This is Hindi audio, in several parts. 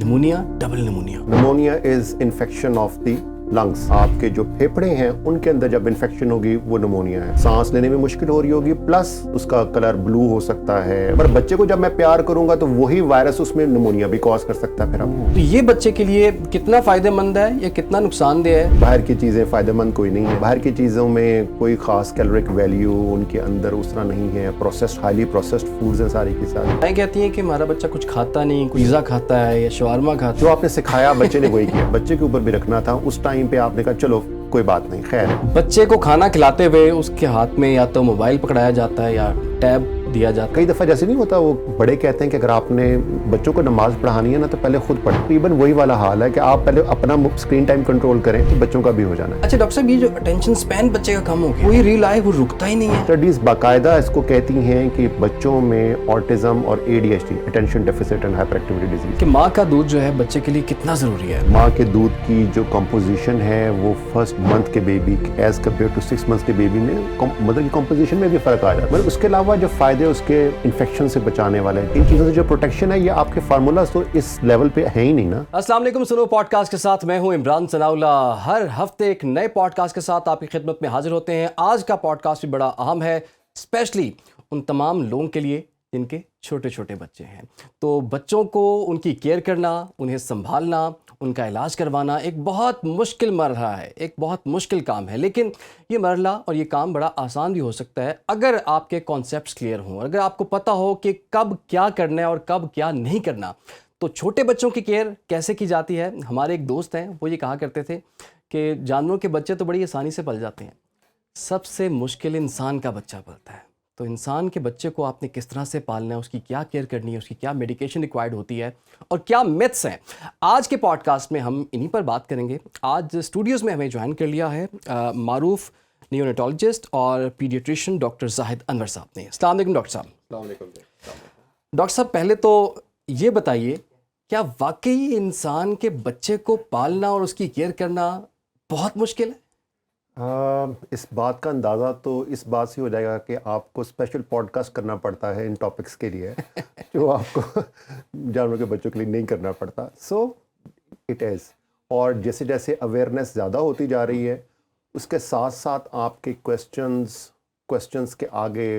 Pneumonia, double pneumonia. Pneumonia is infection of the lungs. आपके जो फेफड़े हैं उनके अंदर जब इन्फेक्शन होगी वो निमोनिया है। सांस लेने में मुश्किल हो रही होगी, प्लस उसका कलर ब्लू हो सकता है। पर बच्चे को जब मैं प्यार करूंगा तो वही वायरस उसमें निमोनिया भी कॉज कर सकता है। फिर आपको तो ये बच्चे के लिए कितना फायदेमंद है या कितना नुकसानदेह है? बाहर की चीजें फायदेमंद कोई नहीं है। बाहर की चीजों में कोई खास कैलोरिक वैल्यू उनके अंदर उस तरह नहीं है। प्रोसेस्ड, हाईली प्रोसेस्ड फूड्स हैं सारी की सारी। मैं कहती हैं कि हमारा बच्चा कुछ खाता नहीं, पिज़्ज़ा खाता है या शवारमा खाता है। जो आपने सिखाया बच्चे ने वही किया। बच्चे के ऊपर भी रखना था। उस टाइम पे आपने कहा चलो कोई बात नहीं, खैर। बच्चे को खाना खिलाते हुए उसके हाथ में या तो मोबाइल पकड़ाया जाता है या टैब दिया जाता है। कई दफ़ा जैसे नहीं होता, वो बड़े कहते हैं कि अगर आपने बच्चों को नमाज पढ़ानी है ना तो पहले खुद पढ़ो। तकरीबन वही वाला हाल है कि आप पहले अपना स्क्रीन टाइम कंट्रोल करें तो बच्चों का भी हो जाना है। अच्छा डॉक्टर साहब, ये जो अटेंशन स्पैन बच्चे का कम हो गया, कोई रील आए वो रुकता ही नहीं है। स्टडीज बाकायदा इसको कहती हैं कि बच्चों में ऑटिज्म और ADHD, attention deficit and hyper activity disease, कि माँ का दूध जो है बच्चे के लिए कितना जरूरी है। माँ के दूध की जो कंपोजिशन है वो फर्स्ट मंथ के baby as compare to 6 months के बेबी में मदर की कंपोजिशन में भी फर्क आ जाता है। मतलब उसके अलावा जो फायदे उसके इन्फेक्शन से बचाने वाले हैं, इन चीजों से जो प्रोटेक्शन है, ये आपके फार्मूला तो इस लेवल पे है ही नहीं ना। अस्सलाम वालेकुम, सुनो पॉडकास्ट के साथ मैं हूं इमरान सनाउल्ला। हर हफ्ते एक नए पॉडकास्ट के साथ आपकी खिदमत में हाजिर होते हैं। आज का पॉडकास्ट भी बड़ा अहम है, स्पेशली उन तमाम लोगों के लिए जिनके छोटे छोटे बच्चे हैं। तो बच्चों को उनकी केयर करना, उन्हें संभालना, उनका इलाज करवाना एक बहुत मुश्किल मरहला है, एक बहुत मुश्किल काम है। लेकिन ये मरहला और ये काम बड़ा आसान भी हो सकता है अगर आपके कॉन्सेप्ट्स क्लियर हों, अगर आपको पता हो कि कब क्या करना है और कब क्या नहीं करना। तो छोटे बच्चों की केयर कैसे की जाती है, हमारे एक दोस्त हैं वो ये कहा करते थे कि जानवरों के बच्चे तो बड़ी आसानी से पल जाते हैं, सबसे मुश्किल इंसान का बच्चा पलता है। तो इंसान के बच्चे को आपने किस तरह से पालना है, उसकी क्या केयर करनी है, उसकी क्या मेडिकेशन रिक्वायर्ड होती है और क्या मिथ्स हैं, आज के पॉडकास्ट में हम इन्हीं पर बात करेंगे। आज स्टूडियोज़ में हमें ज्वाइन कर लिया है मारूफ नियोनेटोलॉजिस्ट और पीडियाट्रिशियन डॉक्टर जाहिद अनवर साहब ने। अस्सलाम वालेकुम डॉक्टर साहब। डॉक्टर साहब, पहले तो ये बताइए, क्या वाकई इंसान के बच्चे को पालना और उसकी केयर करना बहुत मुश्किल है? इस बात का अंदाज़ा तो इस बात से हो जाएगा कि आपको स्पेशल पॉडकास्ट करना पड़ता है इन टॉपिक्स के लिए जो आपको जानवरों के बच्चों के लिए नहीं करना पड़ता। So it is. और जैसे जैसे अवेयरनेस ज़्यादा होती जा रही है उसके साथ साथ आपके क्वेश्चंस के आगे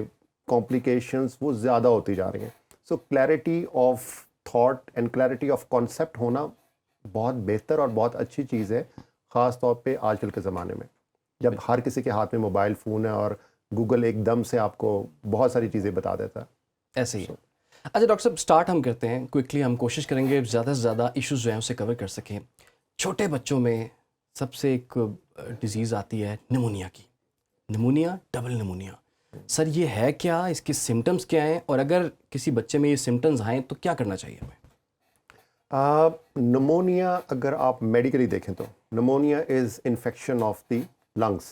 कॉम्प्लिकेशंस वो ज़्यादा होती जा रही हैं। So clarity of thought and clarity of concept होना बहुत बेहतर और बहुत अच्छी चीज़ है, ख़ास तौर पे आजकल के ज़माने में जब हर किसी के हाथ में मोबाइल फ़ोन है और गूगल एकदम से आपको बहुत सारी चीज़ें बता देता है। ऐसे ही। अच्छा डॉक्टर साहब, स्टार्ट हम करते हैं क्विकली। हम कोशिश करेंगे ज़्यादा से ज़्यादा इश्यूज़ जो हैं उसे कवर कर सकें। छोटे बच्चों में सबसे एक डिज़ीज़ आती है निमोनिया की, निमोनिया, डबल निमोनिया। सर ये है क्या, इसके सिम्टम्स क्या हैं और अगर किसी बच्चे में ये सिम्टम्स आएँ तो क्या करना चाहिए हमें? निमोनिया अगर आप मेडिकली देखें तो pneumonia is infection of the lungs.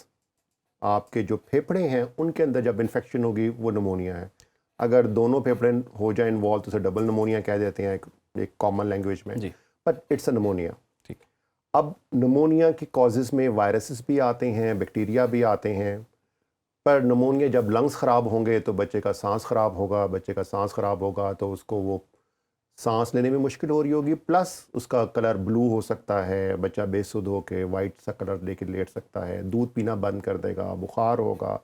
आपके जो फेफड़े हैं उनके अंदर जब इन्फेक्शन होगी वो निमोनिया है। अगर दोनों फेफड़े हो जाए इन्वॉल्व तो उसे डबल निमोनिया कह देते हैं एक कॉमन लैंग्वेज में, बट इट्स अ निमोनिया। ठीक। अब निमोनिया की कॉजेज़ में वायरसेस भी आते हैं, बैक्टीरिया भी आते हैं। पर निमोनिया जब लंग्स ख़राब होंगे तो बच्चे का सांस ख़राब होगा, बच्चे का सांस ख़राब होगा तो उसको वो सांस लेने में मुश्किल हो रही होगी, प्लस उसका कलर ब्लू हो सकता है, बच्चा बेसुध होकर वाइट सा कलर लेके लेट सकता है, दूध पीना बंद कर देगा, बुखार होगा।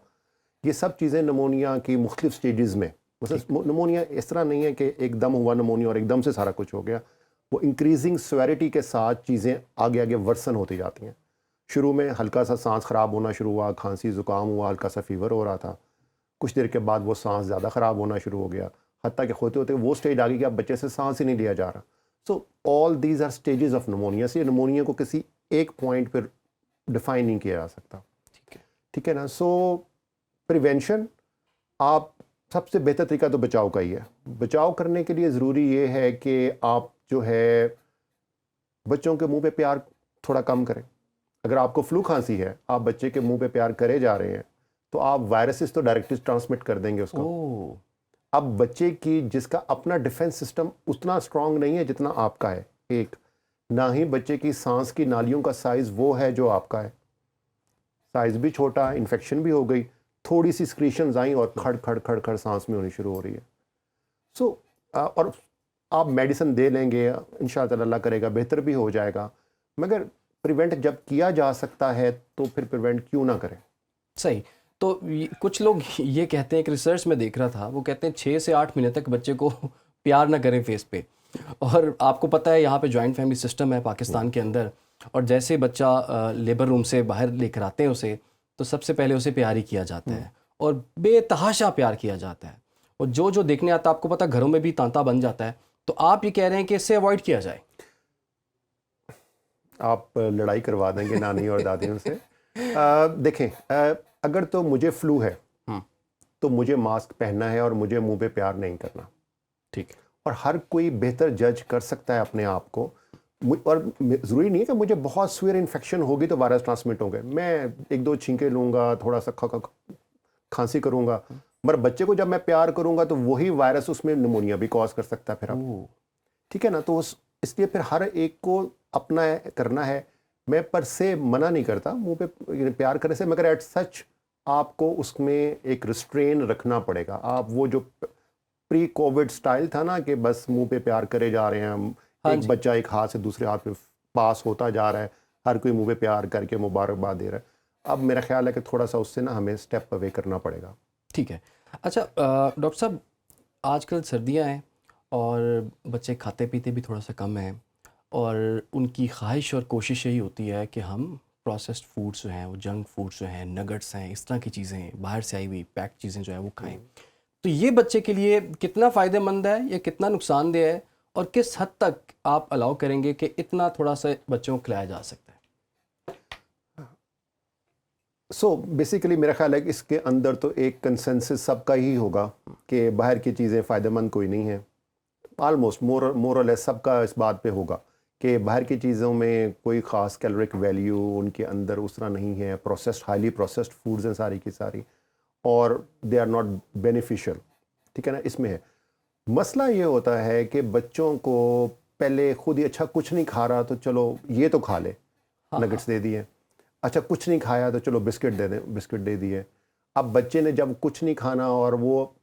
ये सब चीज़ें निमोनिया की मुख्तलिफ स्टेजेस में। निमोनिया इस तरह नहीं है कि एकदम हुआ निमोनिया और एकदम से सारा कुछ हो गया। वो इंक्रीजिंग सेवेरिटी के साथ चीज़ें आगे आगे वर्सन होती जाती हैं। शुरू में हल्का सा सांस ख़राब होना शुरू हुआ, खांसी ज़ुकाम हुआ, हल्का सा फीवर हो रहा था। कुछ देर के बाद वो सांस ज़्यादा ख़राब होना शुरू हो गया, हत्ता कि होते होते वो स्टेज आ गई कि अब बच्चे से सांस ही नहीं लिया जा रहा। So all these are stages of pneumonia. से निमोनिया को किसी एक पॉइंट पर डिफाइन नहीं किया जा सकता। ठीक है ना। सो प्रिवेंशन, आप सबसे बेहतर तरीका तो बचाव का ही है। बचाव करने के लिए ज़रूरी ये है कि आप जो है बच्चों के मुंह पे प्यार थोड़ा कम करें। अगर आपको फ्लू खांसी है, आप बच्चे के मुंह पे प्यार करे जा रहे हैं तो आप वायरसेस तो डायरेक्टली ट्रांसमिट कर देंगे उसको। अब बच्चे की जिसका अपना डिफेंस सिस्टम उतना स्ट्रांग नहीं है जितना आपका है, एक ना ही बच्चे की सांस की नालियों का साइज़ वो है जो आपका है। साइज़ भी छोटा, इन्फेक्शन भी हो गई, थोड़ी सी स्क्रीशंस आई और खड़ खड़ खड़ खड़ सांस में होनी शुरू हो रही है। सो और आप मेडिसिन दे लेंगे, इंशाअल्लाह अल्लाह करेगा बेहतर भी हो जाएगा, मगर प्रिवेंट जब किया जा सकता है तो फिर प्रिवेंट क्यों ना करें। सही। तो कुछ लोग ये कहते हैं, एक रिसर्च में देख रहा था, वो कहते हैं 6 से 8 महीने तक बच्चे को प्यार ना करें फेस पे। और आपको पता है यहाँ पे जॉइंट फैमिली सिस्टम है पाकिस्तान के अंदर, और जैसे बच्चा लेबर रूम से बाहर लेकर आते हैं उसे, तो सबसे पहले उसे प्यार ही किया जाता है और बेतहाशा प्यार किया जाता है। और जो जो देखने आता है, आपको पता घरों में भी तांता बन जाता है। तो आप ये कह रहे हैं कि इससे अवॉइड किया जाए? आप लड़ाई करवा देंगे नानी और दादियों से। देखें, अगर तो मुझे फ्लू है तो मुझे मास्क पहनना है और मुझे मुंह पे प्यार नहीं करना। ठीक है। और हर कोई बेहतर जज कर सकता है अपने आप को। और ज़रूरी नहीं है कि मुझे बहुत सीवियर इन्फेक्शन होगी तो वायरस ट्रांसमिट होंगे। मैं 1-2 छींके लूँगा, थोड़ा सा खांसी करूँगा, मगर बच्चे को जब मैं प्यार करूँगा तो वही वायरस उसमें निमोनिया भी कॉज कर सकता है फिर आप। ठीक है ना। तो इसलिए फिर हर एक को अपना करना है। मैं पर से मना नहीं करता मुंह पे प्यार करने से, मगर एट सच आपको उसमें एक रिस्ट्रेन रखना पड़ेगा। आप वो जो प्री कोविड स्टाइल था ना कि बस मुंह पे प्यार करे जा रहे हैं हम, एक बच्चा एक हाथ से दूसरे हाथ पे पास होता जा रहा है, हर कोई मुंह पे प्यार करके मुबारकबाद दे रहा है। अब मेरा ख्याल है कि थोड़ा सा उससे ना हमें स्टेप अवे करना पड़ेगा। ठीक है। अच्छा डॉक्टर साहब, आजकल सर्दियां हैं और बच्चे खाते पीते भी थोड़ा सा कम हैं, और उनकी ख्वाहिश और कोशिश यही होती है कि हम प्रोसेस्ड फूड्स जो हैं, वो जंक फूड्स जो हैं, नगट्स हैं, इस तरह की चीज़ें, बाहर से आई हुई पैक्ड चीज़ें जो है वो खाएं। तो ये बच्चे के लिए कितना फ़ायदेमंद है या कितना नुकसानदेह है, और किस हद तक आप अलाउ करेंगे कि इतना थोड़ा सा बच्चों को खिलाया जा सकता है? बेसिकली मेरा ख्याल है कि इसके अंदर तो एक कंसेंसस सबका ही होगा कि बाहर की चीज़ें फ़ायदेमंद कोई नहीं है। ऑलमोस्ट मोर और लेस सबका इस बात पे होगा कि बाहर की चीज़ों में कोई ख़ास कैलोरिक वैल्यू उनके अंदर उस तरह नहीं है। प्रोसेस्ड, हाईली प्रोसेस्ड फूड्स हैं सारी की सारी, और दे आर नॉट बेनिफिशियल। ठीक है ना। इसमें है मसला ये होता है कि बच्चों को पहले खुद ही अच्छा कुछ नहीं खा रहा तो चलो ये तो खा ले, नगेट्स दे दिए। अच्छा कुछ नहीं खाया तो चलो बिस्किट दे दें, बिस्किट दे दिए। अब बच्चे ने जब कुछ नहीं खाना और वो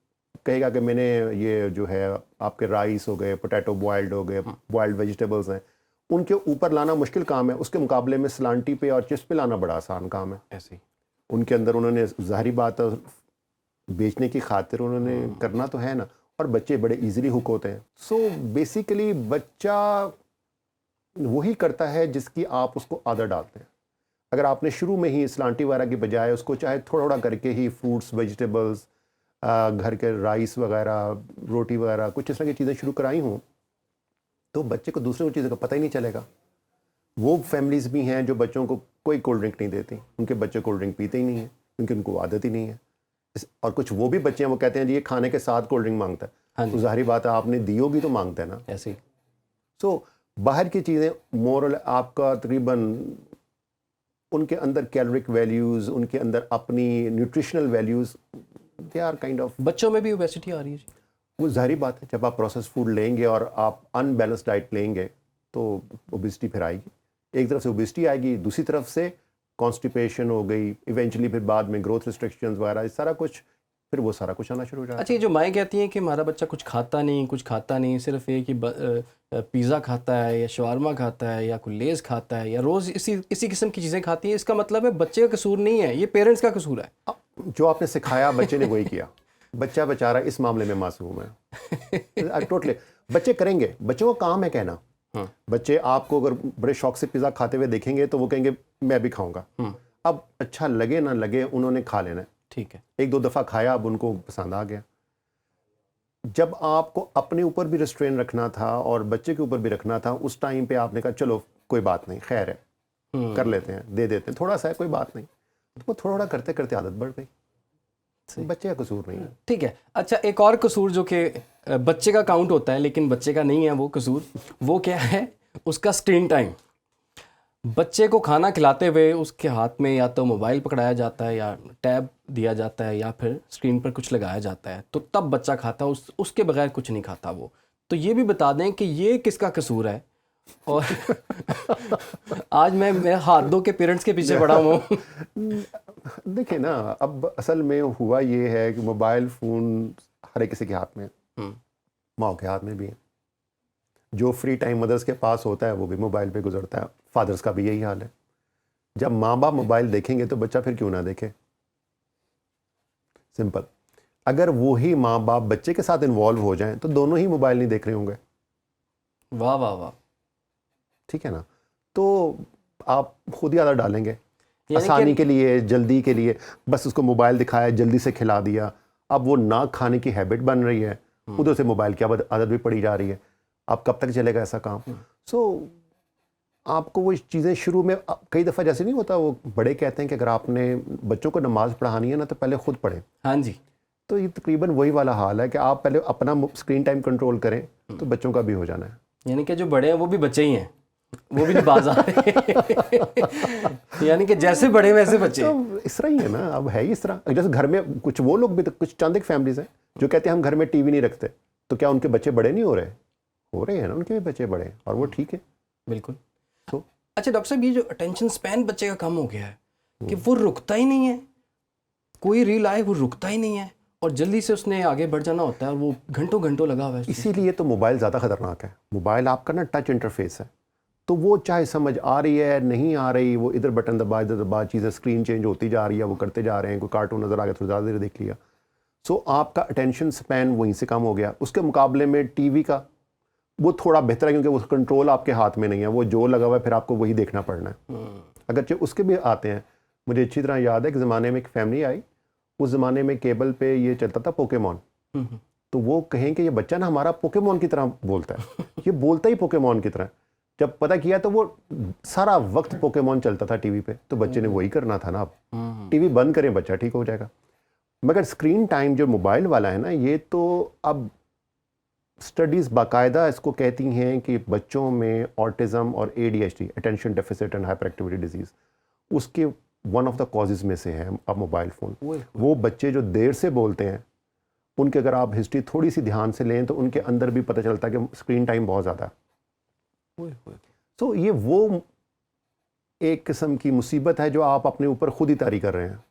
कहेगा कि मैंने ये जो है आपके राइस हो गए, पोटैटो बॉयल्ड हो गए, बॉयल्ड वेजिटेबल्स हैं, उनके ऊपर लाना मुश्किल काम है। उसके मुकाबले में सलांटी पे और चिप्स पे लाना बड़ा आसान काम है। ऐसे ही उनके अंदर उन्होंने ज़ाहिरी बात है बेचने की खातिर उन्होंने करना तो है ना, और बच्चे बड़े इजीली हुक होते हैं। सो बेसिकली बच्चा वही करता है जिसकी आप उसको आदत डालते हैं। अगर आपने शुरू में ही सलांटी वगैरह की बजाय उसको चाहे थोड़ा थोड़ा करके ही फ्रूट्स, वेजिटेबल्स, घर के राइस वगैरह, रोटी वगैरह, कुछ इस तरह की चीज़ें शुरू कराई हों, तो बच्चे को दूसरी चीज़ों का पता ही नहीं चलेगा। वो फैमिलीज़ भी हैं जो बच्चों को कोई कोल्ड ड्रिंक नहीं देती, उनके बच्चे कोल्ड ड्रिंक पीते ही नहीं हैं क्योंकि उनको आदत ही नहीं है। और कुछ वो भी बच्चे हैं वो कहते हैं जी ये खाने के साथ कोल्ड ड्रिंक मांगता है। तो जाहिर बात है आपने दी होगी तो मांगता है ना। ऐसे ही। सो बाहर की चीज़ें मोरल आपका तकरीबन उनके अंदर कैलोरिक वैल्यूज़, उनके अंदर अपनी nutritional values, they are kind of. बच्चों में भी ओबेसिटी आ रही है जी? वो जाहिर बात है जब आप प्रोसेस फूड लेंगे और आप अनबैलेंस डाइट लेंगे तो ओबेसिटी फिर आएगी। एक तरफ से ओबेसिटी आएगी, दूसरी तरफ से कॉन्स्टिपेशन हो गई, इवेंचुअली फिर बाद में ग्रोथ रिस्ट्रिक्शंस वगैरह, सारा कुछ फिर वो सारा कुछ आना शुरू हो जाता है। अच्छा, ये जो माएँ कहती हैं कि हमारा बच्चा कुछ खाता नहीं, सिर्फ ये कि पिज़्ज़ा खाता है या शवारमा खाता है या कोई लेज़ खाता है या रोज़ इसी किस्म की चीज़ें खाती है, इसका मतलब है बच्चे का कसूर नहीं है, ये पेरेंट्स का कसूर है। जो आपने सिखाया बच्चे ने वही किया। बच्चा बेचारा इस मामले में मासूम है। टोटली बच्चे करेंगे, बच्चों का काम है कहना। बच्चे आपको अगर बड़े शौक से पिज़्ज़ा खाते हुए देखेंगे तो वो कहेंगे मैं भी खाऊंगा। अब अच्छा लगे ना लगे उन्होंने खा लेना है। ठीक है। 1-2 दफ़ा खाया, अब उनको पसंद आ गया। जब आपको अपने ऊपर भी रिस्ट्रेन रखना था और बच्चे के ऊपर भी रखना था, उस टाइम पे आपने कहा चलो कोई बात नहीं, खैर है, कर लेते हैं, दे देते हैं, थोड़ा सा है कोई बात नहीं। तो वो थोड़ा करते करते आदत बढ़ गई। बच्चे का कसूर नहीं है। ठीक है। अच्छा, एक और कसूर जो कि बच्चे का काउंट होता है लेकिन बच्चे का नहीं है वो कसूर, वो क्या है? उसका स्क्रीन टाइम। बच्चे को खाना खिलाते हुए उसके हाथ में या तो मोबाइल पकड़ाया जाता है या टैब दिया जाता है या फिर स्क्रीन पर कुछ लगाया जाता है, तो तब बच्चा खाता है, उसके बगैर कुछ नहीं खाता वो। तो ये भी बता दें कि ये किसका कसूर है। और आज मैं हाथ धो के पेरेंट्स के पीछे पड़ा हूँ। देखिए ना, अब असल में हुआ ये है कि मोबाइल फ़ोन हर एक किसी के हाथ में है, माँ के हाथ में भी है, जो फ्री टाइम मदर्स के पास होता है वो भी मोबाइल पे गुजरता है, फादर्स का भी यही हाल है। जब माँ बाप मोबाइल देखेंगे तो बच्चा फिर क्यों ना देखे? सिंपल। अगर वो ही माँ बाप बच्चे के साथ इन्वॉल्व हो जाएं तो दोनों ही मोबाइल नहीं देख रहे होंगे। वाह वाह वाह। ठीक है ना? तो आप खुद ही आदत डालेंगे यानी आसानी के लिए, जल्दी के लिए, बस उसको मोबाइल दिखाया, जल्दी से खिला दिया, अब वो ना खाने की हैबिट बन रही है, उधर से मोबाइल की आदत भी पड़ी जा रही है। अब कब तक चलेगा ऐसा काम? सो आपको वो चीज़ें शुरू में कई दफ़ा जैसे नहीं होता, वो बड़े कहते हैं कि अगर आपने बच्चों को नमाज़ पढ़ानी है ना तो पहले खुद पढ़ें। हाँ जी। तो ये तकरीबन वही वाला हाल है कि आप पहले अपना स्क्रीन टाइम कंट्रोल करें तो बच्चों का भी हो जाना है। यानी कि जो बड़े हैं वो भी बच्चे ही हैं, वो भी नहीं बाज आ रहे। यानी कि जैसे बड़े वैसे बच्चे। तो इस तरह ही है ना, अब है ही इस तरह। जैसे घर में कुछ वो लोग भी तो कुछ चंद एक फैमिलीज हैं जो कहते हैं हम घर में टीवी नहीं रखते, तो क्या उनके बच्चे बड़े नहीं हो रहे? हो रहे हैं ना, उनके भी बच्चे बड़े हैं और वो ठीक है। बिल्कुल। तो अच्छा डॉक्टर साहब, ये जो अटेंशन स्पैन बच्चे का कम हो गया है कि वो रुकता ही नहीं है, कोई रील आए वो रुकता ही नहीं है और जल्दी से उसने आगे बढ़ जाना होता है और वो घंटों घंटों लगा हुआ है। इसीलिए तो मोबाइल ज़्यादा ख़तरनाक है। मोबाइल आपका ना टच इंटरफेस है, तो वो चाहे समझ आ रही है नहीं आ रही, वो इधर बटन दबा इधर दबा, चीज़ें स्क्रीन चेंज होती जा रही है, वो करते जा रहे हैं। कोई कार्टून नज़र आ गया, थोड़ी ज़्यादा देर देख लिया, सो आपका अटेंशन स्पैन वहीं से कम हो गया। उसके मुकाबले में टीवी का वो थोड़ा बेहतर है क्योंकि वो कंट्रोल आपके हाथ में नहीं है, वो जो लगा हुआ है फिर आपको वही देखना पड़ना है। अगरचे उसके भी आते हैं। मुझे अच्छी तरह याद है कि ज़माने में एक फैमिली आई, उस ज़माने में केबल पे ये चलता था पोकेमॉन। तो वो कहें कि ये बच्चा ना हमारा पोकेमॉन की तरह बोलता है, ये बोलता ही पोकेमॉन की तरह। जब पता किया तो वो सारा वक्त पोकेमॉन चलता था टीवी पे, तो बच्चे ने वही करना था ना। अब टीवी बंद करें, बच्चा ठीक हो जाएगा। मगर स्क्रीन टाइम जो मोबाइल वाला है ना, ये तो अब स्टडीज़ बाकायदा इसको कहती हैं कि बच्चों में ऑटिज़म और ADHD, attention deficit and hyper activity disease, उसके वन ऑफ द कॉजेज़ में से है अब मोबाइल फ़ोन। वो बच्चे जो देर से बोलते हैं, उनके अगर आप हिस्ट्री थोड़ी सी ध्यान से लें तो उनके अंदर भी पता चलता है कि स्क्रीन टाइम बहुत ज़्यादा है। तो ये वो एक किस्म की मुसीबत है जो आप अपने ऊपर खुद ही तारी कर रहे हैं।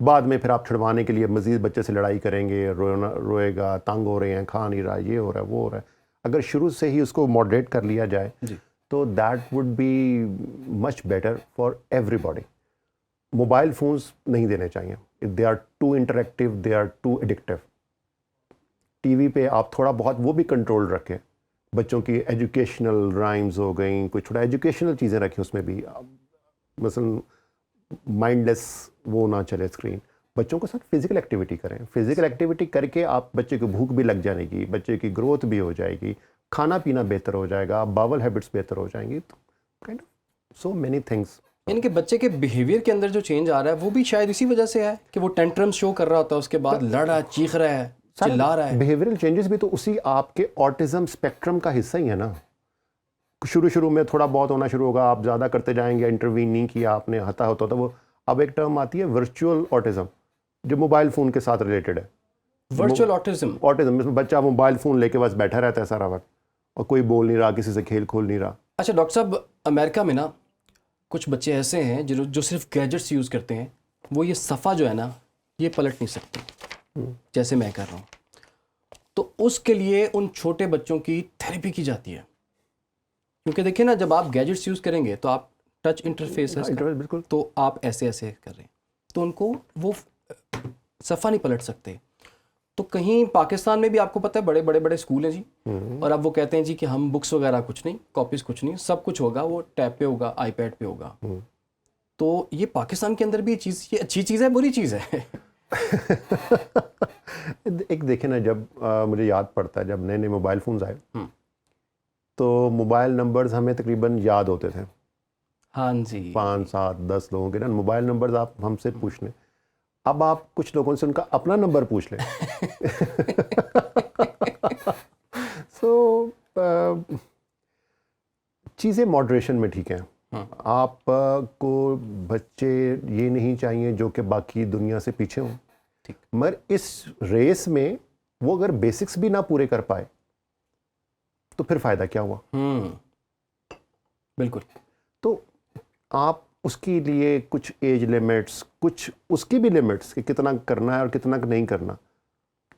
बाद में फिर आप छुड़वाने के लिए मज़ीद बच्चे से लड़ाई करेंगे, रोएगा, तंग हो रहे हैं, खा नहीं रहा, ये हो रहा है, वो हो रहा है। अगर शुरू से ही उसको मॉडरेट कर लिया जाए तो that would be much better for everybody. Mobile phones नहीं देने चाहिए, they are too interactive, they are too addictive. TV पे आप थोड़ा बहुत वो भी कंट्रोल रखें, बच्चों की एजुकेशनल राइम्स हो गई, कोई थोड़ा एजुकेशनल चीज़ें रखें उसमें भी। मसलन माइंडलेस वो ना चले स्क्रीन। बच्चों के साथ फिज़िकल एक्टिविटी करें। फिज़िकल एक्टिविटी करके आप बच्चे को भूख भी लग जाएगी, बच्चे की ग्रोथ भी हो जाएगी, खाना पीना बेहतर हो जाएगा, बावल हैबिट्स बेहतर हो जाएंगी। तो kind of so many things. यानी कि बच्चे के बिहेवियर के अंदर जो चेंज आ रहा है वो भी शायद इसी वजह से है कि वो टेंट्रम शो कर रहा होता है, उसके बाद लड़ रहा है, चीख रहा है, चिल्ला रहा है। बिहेवियरल चेंजेस भी तो उसी आपके ऑटिज्म स्पेक्ट्रम का हिस्सा ही है ना। शुरू में थोड़ा बहुत होना शुरू होगा, आप ज़्यादा करते जाएंगे, इंटरवीन नहीं किया आपने, हता होता तो वो अब एक टर्म आती है वर्चुअल ऑटिज्म, जो मोबाइल फ़ोन के साथ रिलेटेड है। Virtual autism. ऑटिज्म इसमें बच्चा मोबाइल फ़ोन लेके बस बैठा रहता है सारा वक्त और कोई बोल नहीं रहा, किसी से खेल खोल नहीं रहा। अच्छा डॉक्टर साहब, अमेरिका में ना कुछ बच्चे ऐसे हैं जो सिर्फ गैजेट्स यूज़ करते हैं, वो ये सफ़ा जो है ना ये पलट नहीं सकते जैसे मैं कर रहा हूँ। तो उसके लिए उन छोटे बच्चों की थेरेपी की जाती है, क्योंकि देखिए ना जब आप गैजेट्स यूज़ करेंगे तो आप टच इंटरफेस है इसका, बिल्कुल, तो आप ऐसे ऐसे कर रहे हैं तो उनको वो सफ़ा नहीं पलट सकते। तो कहीं पाकिस्तान में भी आपको पता है बड़े स्कूल हैं जी, और अब वो कहते हैं जी कि हम बुक्स वगैरह कुछ नहीं, कॉपीज़ कुछ नहीं, सब कुछ होगा वो टैब पे होगा, आईपैड पे होगा। तो ये पाकिस्तान के अंदर भी ये अच्छी चीज़ है, बुरी चीज़ है? एक देखें ना, जब मुझे याद पड़ता है जब नए नए मोबाइल फ़ोन्स आए तो मोबाइल नंबर्स हमें तकरीबन याद होते थे। हाँ जी, 5, 7, 10 लोगों के ना मोबाइल नंबर्स आप हमसे पूछ लें। अब आप कुछ लोगों से उनका अपना नंबर पूछ लें। सो चीज़ें मॉडरेशन में ठीक हैं। आपको बच्चे ये नहीं चाहिए जो कि बाकी दुनिया से पीछे हों, मगर इस रेस में वो अगर बेसिक्स भी ना पूरे कर पाए तो फिर फ़ायदा क्या हुआ? बिल्कुल। तो आप उसके लिए कुछ एज लिमिट्स, कुछ उसकी भी लिमिट्स कि कितना करना है और कितना नहीं करना,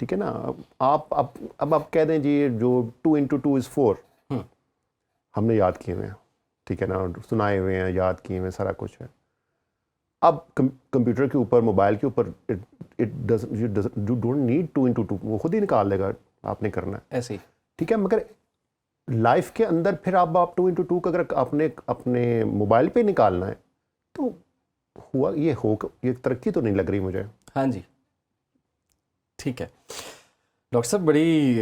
ठीक है ना। आप अब आप कह दें जी जो 2 × 2 = 4, हमने याद किए हुए हैं, ठीक है ना, सुनाए हुए हैं, याद किए हुए हैं, सारा कुछ है। अब कंप्यूटर के ऊपर, मोबाइल के ऊपर यू डोंट नीड 2 into 2, वो खुद ही निकाल लेगा, आपने करना है ऐसे ही। ठीक है। मगर लाइफ के अंदर फिर आप 2 into 2 का अगर आपने अपने मोबाइल पे निकालना है तो ये तरक्की तो नहीं लग रही मुझे। हाँ जी, ठीक है डॉक्टर साहब, बड़ी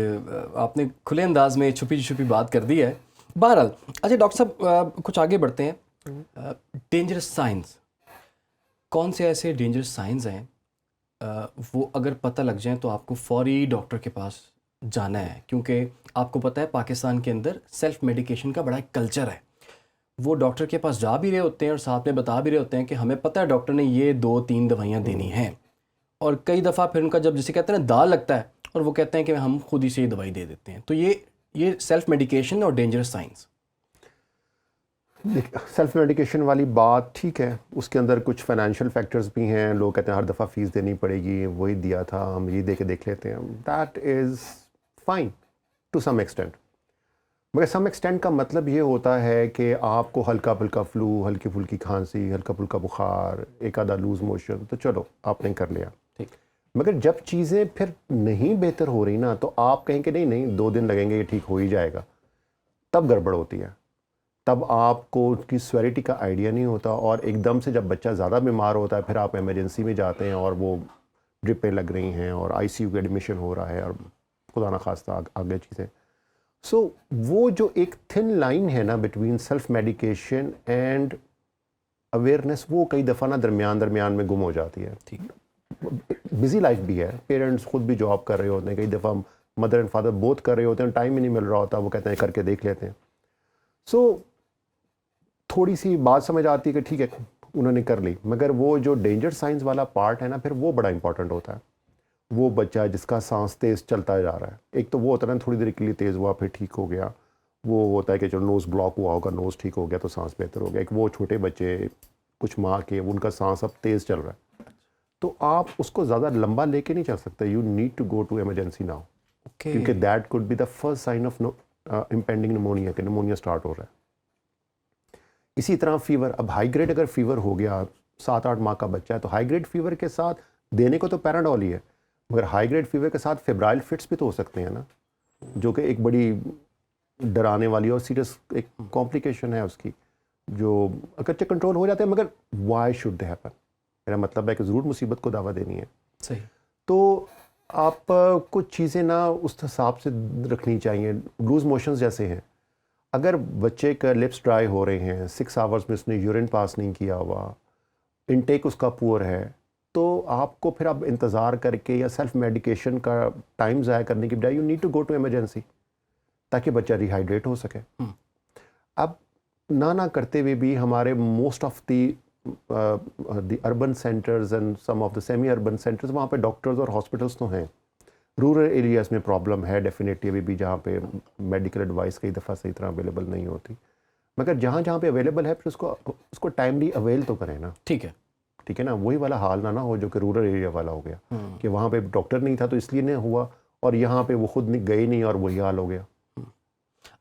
आपने खुले अंदाज में छुपी छुपी बात कर दी है। बहरहाल, अच्छा डॉक्टर साहब कुछ आगे बढ़ते हैं। डेंजरस साइंस, कौन से ऐसे डेंजरस साइंस हैं वो अगर पता लग जाए तो आपको फौरी डॉक्टर के पास जाना है? क्योंकि आपको पता है पाकिस्तान के अंदर सेल्फ मेडिकेशन का बड़ा एक कल्चर है। वो डॉक्टर के पास जा भी रहे होते हैं और साथ में बता भी रहे होते हैं कि हमें पता है डॉक्टर ने ये 2-3 दवाइयाँ देनी हैं, और कई दफ़ा फिर उनका जब जिसे कहते हैं ना दाल लगता है और वो कहते हैं कि हम खुद ही से ये दवाई दे देते हैं। तो ये सेल्फ मेडिकेशन और डेंजरस साइंस। सेल्फ मेडिकेशन वाली बात ठीक है, उसके अंदर कुछ फाइनेंशियल फैक्टर्स भी हैं। लोग कहते हैं हर दफ़ा फ़ीस देनी पड़ेगी, वही दिया था हम ये दे के देख लेते हैं। That is fine to some extent, मगर सम एक्सटेंट का मतलब ये होता है कि आपको हल्का फुल्का फ्लू, हल्की फुल्की खांसी, हल्का फुल्का बुखार, एक आधा लूज़ मोशन, तो चलो आपने कर लिया ठीक। मगर जब चीज़ें फिर नहीं बेहतर हो रही ना, तो आप कहें कि नहीं 2 दिन लगेंगे, ये ठीक हो ही जाएगा, तब गड़बड़ होती है। तब आपको उसकी स्वेरिटी का आइडिया नहीं होता, और एकदम से जब बच्चा ज़्यादा बीमार होता है फिर आप इमरजेंसी में जाते हैं और वो ड्रिपें लग रही हैं और आईसीयू का एडमिशन हो रहा है और खुदा ना खास्ता आगे चीज़ें। सो वो जो एक थिन लाइन है ना between self medication and awareness, वो कई दफ़ा ना दरमियान में गुम हो जाती है। ठीक। बिजी लाइफ भी है, पेरेंट्स खुद भी जॉब कर रहे होते हैं, कई दफ़ा मदर एंड फादर बोथ कर रहे होते हैं, टाइम ही नहीं मिल रहा होता, वो कहते हैं करके देख लेते हैं। सो थोड़ी सी बात समझ आती है कि ठीक है उन्होंने कर ली, मगर वो जो डेंजर साइंस वाला पार्ट है ना, फिर वो बड़ा इंपॉर्टेंट होता है। वो बच्चा जिसका सांस तेज़ चलता जा रहा है, एक तो वो होता है ना थोड़ी देर के लिए तेज़ हुआ फिर ठीक हो गया, वो होता है कि चलो नोज़ ब्लॉक हुआ होगा, नोज़ ठीक हो गया तो सांस बेहतर हो गया। एक वो छोटे बच्चे कुछ माह के, उनका सांस अब तेज़ चल रहा है, तो आप उसको ज़्यादा लंबा लेके नहीं चल सकते। You need to go to emergency now, क्योंकि that could be the first sign of impending pneumonia, कि निमोनिया स्टार्ट हो रहा है। इसी तरह फीवर, अब हाई ग्रेड अगर फीवर हो गया, 7-8 माह का बच्चा है, तो हाई ग्रेड फीवर के साथ देने को तो पैराडोल ही है, मगर हाई ग्रेड फीवर के साथ फेब्राइल फिट्स भी तो हो सकते हैं ना, जो कि एक बड़ी डराने वाली और सीरियस एक कॉम्प्लिकेशन है उसकी, जो अगरचे कंट्रोल हो जाते हैं, मगर वाई शुड दे हैपन? मेरा मतलब है कि ज़रूर मुसीबत को दावा देनी है। सही। तो आप कुछ चीज़ें ना उस हिसाब से रखनी चाहिए। लूज़ मोशंस जैसे हैं, अगर बच्चे का लिप्स ड्राई हो रहे हैं, 6 आवर्स में उसने यूरिन पास नहीं किया हुआ, इनटेक उसका पुअर है, तो आपको फिर अब इंतज़ार करके या सेल्फ मेडिकेशन का टाइम ज़ाया करने की बजाय you need to go to emergency, ताकि बच्चा रिहाइड्रेट हो सके। अब ना करते हुए भी हमारे most of the urban centres and some of the semi urban centres, वहाँ पे डॉक्टर्स और हॉस्पिटल्स तो हैं। रूरल एरियाज़ में प्रॉब्लम है डेफिनेटली अभी भी, जहाँ पे मेडिकल एडवाइस कई दफ़ा सही तरह अवेलेबल नहीं होती, मगर जहाँ जहाँ पे अवेलेबल है फिर उसको टाइमली अवेल तो करें ना। ठीक है। ठीक है ना, वही वाला हाल ना हो जो कि रूरल एरिया वाला हो गया, कि वहाँ पे डॉक्टर नहीं था तो इसलिए नहीं हुआ, और यहाँ पे वो खुद गए नहीं और वही हाल हो गया।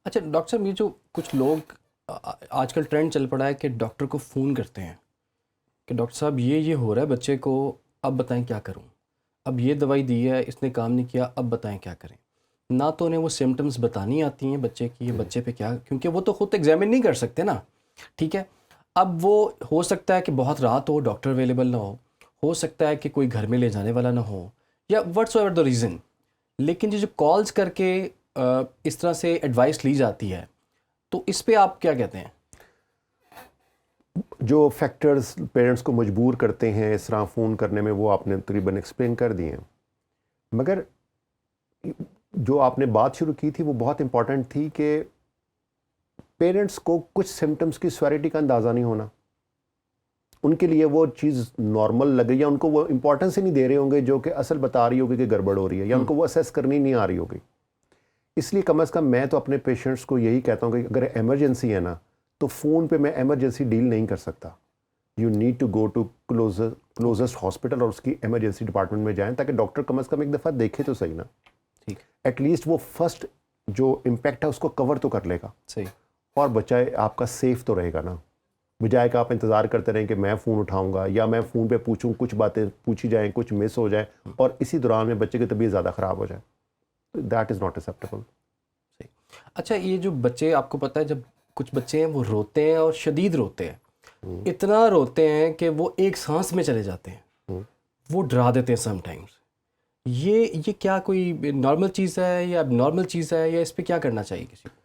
अच्छा डॉक्टर साहब, ये जो कुछ लोग आजकल ट्रेंड चल पड़ा है कि डॉक्टर को फ़ोन करते हैं कि डॉक्टर साहब ये हो रहा है बच्चे को, अब बताएं क्या करूं, अब ये दवाई दी है इसने काम नहीं किया, अब बताएं क्या करें। ना तो उन्हें वो सिम्टम्स बतानी आती हैं बच्चे की, ये बच्चे पे क्या, क्योंकि वो तो खुद एग्जामिन नहीं कर सकते ना। ठीक है, अब वो हो सकता है कि बहुत रात हो, डॉक्टर अवेलेबल ना हो सकता है कि कोई घर में ले जाने वाला ना हो, या व्हाट्सएवर द रीज़न, लेकिन ये जो कॉल्स करके इस तरह से एडवाइस ली जाती है, तो इस पे आप क्या कहते हैं? जो फैक्टर्स पेरेंट्स को मजबूर करते हैं इस तरह फ़ोन करने में, वो आपने तकरीबन एक्सप्लेन कर दिए हैं, मगर जो आपने बात शुरू की थी वो बहुत इंपॉर्टेंट थी कि पेरेंट्स को कुछ सिम्टम्स की स्वेरिटी का अंदाज़ा नहीं होना। उनके लिए वो चीज़ नॉर्मल लग रही है, उनको वो इंपॉर्टेंस ही नहीं दे रहे होंगे जो कि असल बता रही होगी कि गड़बड़ हो रही है, या उनको वो असेस करनी नहीं आ रही होगी। इसलिए कम अज़ कम मैं तो अपने पेशेंट्स को यही कहता हूँ कि अगर इमरजेंसी है ना, तो फ़ोन पे मैं इमरजेंसी डील नहीं कर सकता। You need to go to closest hospital और उसकी इमरजेंसी डिपार्टमेंट में जाएं, ताकि डॉक्टर कम अज़ कम एक दफ़ा देखे तो सही ना। ठीक। एटलीस्ट वो फर्स्ट जो इम्पैक्ट है उसको कवर तो कर लेगा। सही। और बच्चा आपका सेफ तो रहेगा ना, बजाय कि आप इंतज़ार करते रहें कि मैं फ़ोन उठाऊंगा या मैं फ़ोन पे पूछूं, कुछ बातें पूछी जाएं, कुछ मिस हो जाए और इसी दौरान में बच्चे की तबीयत ज़्यादा ख़राब हो जाए, तो दैट इज़ नॉट एक्सेप्टेबल। अच्छा, ये जो बच्चे, आपको पता है जब कुछ बच्चे हैं वो रोते हैं और शदीद रोते हैं, इतना रोते हैं कि वो एक सांस में चले जाते हैं, वो डरा देते हैं समटाइम्स। ये क्या कोई नॉर्मल चीज़ है या नॉर्मल चीज़ है, या इस पे क्या करना चाहिए किसी को?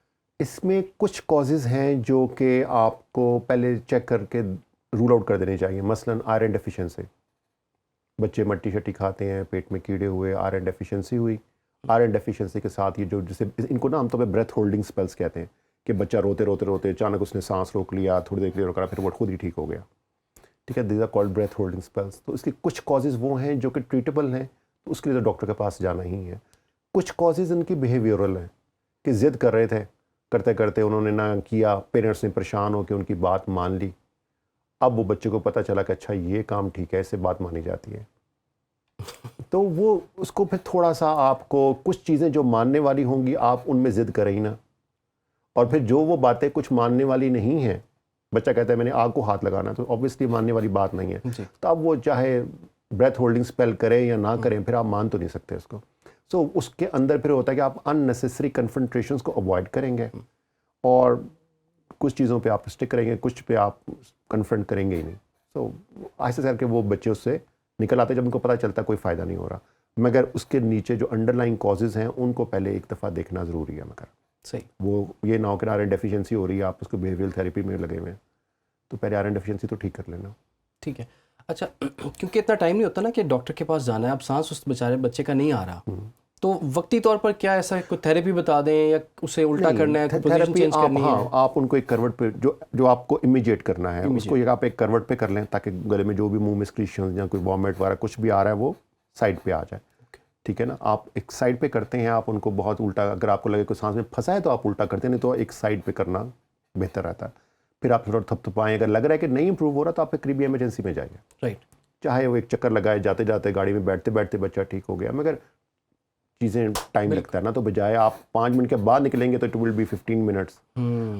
इसमें कुछ कॉजेज़ हैं जो कि आपको पहले चेक करके रूल आउट कर देने चाहिए। मसलन आयरन डेफिशिएंसी, बच्चे मट्टी शट्टी खाते हैं, पेट में कीड़े हुए, आयरन डेफिशिएंसी हुई। आयरन डेफिशिएंसी के साथ ये जो जैसे इनको ना आमतौर पे ब्रेथ होल्डिंग स्पेल्स कहते हैं कि बच्चा रोते रोते रोते अचानक उसने सांस रोक लिया, थोड़ी देर के लिए रोका, फिर वो खुद ही ठीक हो गया। ठीक है, these are called breath holding spells. तो इसके कुछ कॉजेज़ वो हैं जो कि ट्रीटेबल हैं, तो उसके लिए तो डॉक्टर के पास जाना ही है। कुछ कॉजेज़ इनकी बिहेवियरल हैं कि ज़िद कर रहे थे, करते करते उन्होंने ना किया, पेरेंट्स ने परेशान होकर उनकी बात मान ली। अब वो बच्चे को पता चला कि अच्छा ये काम ठीक है, इससे बात मानी जाती है, तो वो उसको फिर थोड़ा सा आपको कुछ चीज़ें जो मानने वाली होंगी आप उनमें ज़िद करें ही ना, और फिर जो वो बातें कुछ मानने वाली नहीं हैं, बच्चा कहता है मैंने आग को हाथ लगाना, तो ऑब्वियसली मानने वाली बात नहीं है, तो अब वो चाहे ब्रेथ होल्डिंग स्पेल करें या ना करें, फिर आप मान तो नहीं सकते उसको। सो उसके अंदर फिर होता है कि आप अननेसेसरी कन्फ्रंट्रेशंस को अवॉइड करेंगे और कुछ चीज़ों पे आप स्टिक करेंगे, कुछ पे आप कन्फ्रंट करेंगे ही नहीं। सो ऐसे करके वो बच्चे उससे निकल आते, जब उनको पता चलता कोई फ़ायदा नहीं हो रहा, मगर उसके नीचे जो अंडरलाइंग कॉजेज़ हैं उनको पहले एक दफ़ा देखना ज़रूरी है। मगर सही, वो ये ना हो कि आयरन डेफिशिएंसी हो रही है, आप उसको बिहेवियरल थेरेपी में लगे हुए हैं, तो पहले आयरन डेफिशिएंसी तो ठीक कर लेना। ठीक है। अच्छा, क्योंकि इतना टाइम नहीं होता ना कि डॉक्टर के पास जाना है, अब सांस उस बेचारे बच्चे का नहीं आ रहा, तो वक्ती तौर पर क्या ऐसा कोई थेरेपी बता दें या उसे उल्टा करना है, पोजीशन चेंज करनी है? हाँ, आप उनको एक करवट पे जो आपको इमीडिएट करना है उसको एक आप एक करवट पे कर लें, ताकि गले में जो भी मुंह में सिक्रीशंस या कोई वॉमिट वगैरह कुछ भी आ रहा है वो साइड पे आ जाए। ठीक है ना, आप एक साइड पे करते हैं, आप उनको बहुत उल्टा, अगर आपको लगे कोई सांस में फंसा है तो आप उल्टा करते हैं, नहीं तो एक साइड पे करना बेहतर रहता है। फिर आप थोड़ा थपथपाएं, अगर लग रहा है कि नहीं इंप्रूव हो रहा तो आप करीबी इमरजेंसी में जाइए। राइट, चाहे वो एक चक्कर लगाए, जाते जाते गाड़ी में बैठते बैठते बच्चा ठीक हो गया, मगर चीज़ें टाइम लगता है ना, तो बजाय आप 5 मिनट के बाद निकलेंगे तो इट विल बी 15 मिनट्स,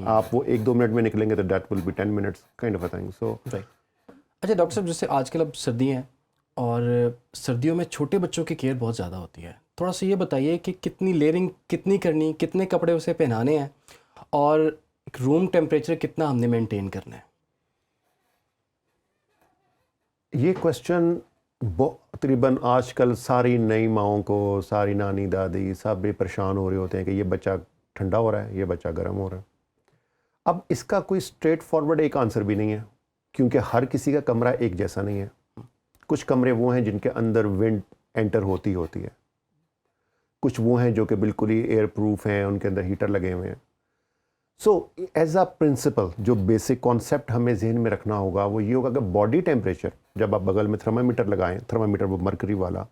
आप वो 1-2 मिनट में निकलेंगे तो that will B 10 minutes kind of a thing. So right. अच्छा डॉक्टर साहब, जैसे आजकल अब सर्दियाँ हैं और सर्दियों में छोटे बच्चों की केयर बहुत ज़्यादा होती है, थोड़ा सा ये बताइए कि कितनी लेयरिंग कितनी करनी, कितने कपड़े उसे पहनाने हैं और रूम टेम्परेचर कितना हमने मेंटेन करना है? ये क्वेश्चन तकरीबन आजकल सारी नई माओं को, सारी नानी दादी सब भी परेशान हो रहे होते हैं कि ये बच्चा ठंडा हो रहा है, ये बच्चा गर्म हो रहा है। अब इसका कोई स्ट्रेट फॉरवर्ड एक आंसर भी नहीं है, क्योंकि हर किसी का कमरा एक जैसा नहीं है। कुछ कमरे वो हैं जिनके अंदर विंड एंटर होती है, कुछ वो हैं जो कि बिल्कुल ही एयर प्रूफ हैं, उनके अंदर हीटर लगे हुए हैं। सो एज अ प्रिंसिपल जो बेसिक कॉन्सेप्ट हमें जहन में रखना होगा वो ये होगा कि बॉडी टेम्परेचर, जब आप बगल में थर्मामीटर लगाएं, थर्मामीटर वो मरकरी वाला,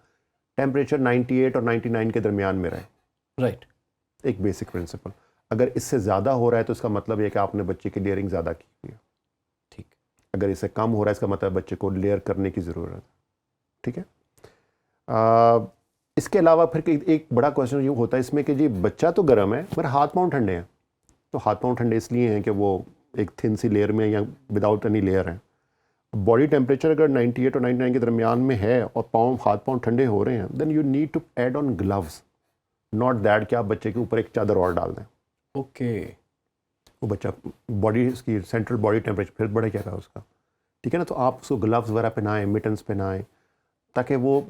टेम्परेचर 98 और 99 के दरमियान में रहे। राइट, एक बेसिक प्रिंसिपल। अगर इससे ज़्यादा हो रहा है तो इसका मतलब ये कि आपने बच्चे की लेयरिंग ज़्यादा की हुई है। ठीक। अगर इससे कम हो रहा है इसका मतलब बच्चे को लेयर करने की ज़रूरत है। ठीक है। इसके अलावा फिर एक बड़ा क्वेश्चन ये होता है इसमें कि जी बच्चा तो गर्म है मगर हाथ पाँव ठंडे हैं, तो हाथ पाँव ठंडे इसलिए हैं कि वो एक थिन सी लेयर में या विदाउट एनी लेयर है। बॉडी टेम्परेचर अगर 98 और 99 के दरमियान में है और हाथ पाँव ठंडे हो रहे हैं, then you need to add on gloves, not that कि आप बच्चे के ऊपर एक चादर और डाल दें। ओके। वो बच्चा बॉडी की सेंट्रल बॉडी टेम्परेचर फिर बढ़ जाएगा उसका। ठीक है ना, तो आप उसको ग्लव्स वगैरह पहनाएं, मिटन्स पहनाएं, ताकि वो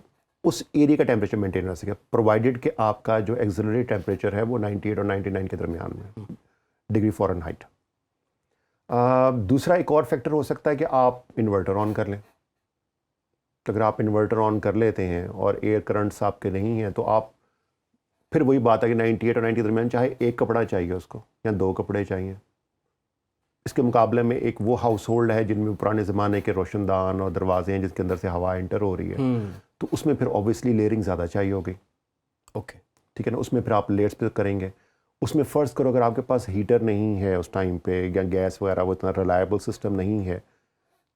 उस एरिया का टेम्परेचर मेंटेन रह सके, प्रोवाइडेड कि आपका जो एक्सिलरी टेम्परेचर है वो 98 और 99 के दरमियान में डिग्री फ़ारेनहाइट। दूसरा एक और फैक्टर हो सकता है कि आप इन्वर्टर ऑन कर लें। तो अगर आप इन्वर्टर ऑन कर लेते हैं और एयर करंट्स आपके नहीं हैं, तो आप फिर वही बात है कि 98 और 90 के दरमियान चाहे एक कपड़ा चाहिए उसको या 2 कपड़े चाहिए। इसके मुकाबले में एक वो हाउस होल्ड है जिनमें पुराने ज़माने के रोशनदान और दरवाजे हैं जिसके अंदर से हवा एंटर हो रही है, तो उसमें फिर ऑब्वियसली लेयरिंग ज़्यादा चाहिए होगी। ओके। ठीक है ना, उसमें फिर आप लेयर्स पे करेंगे। उसमें फ़र्ज़ करो अगर आपके पास हीटर नहीं है उस टाइम पे या गैस वगैरह वो इतना रिलायबल सिस्टम नहीं है,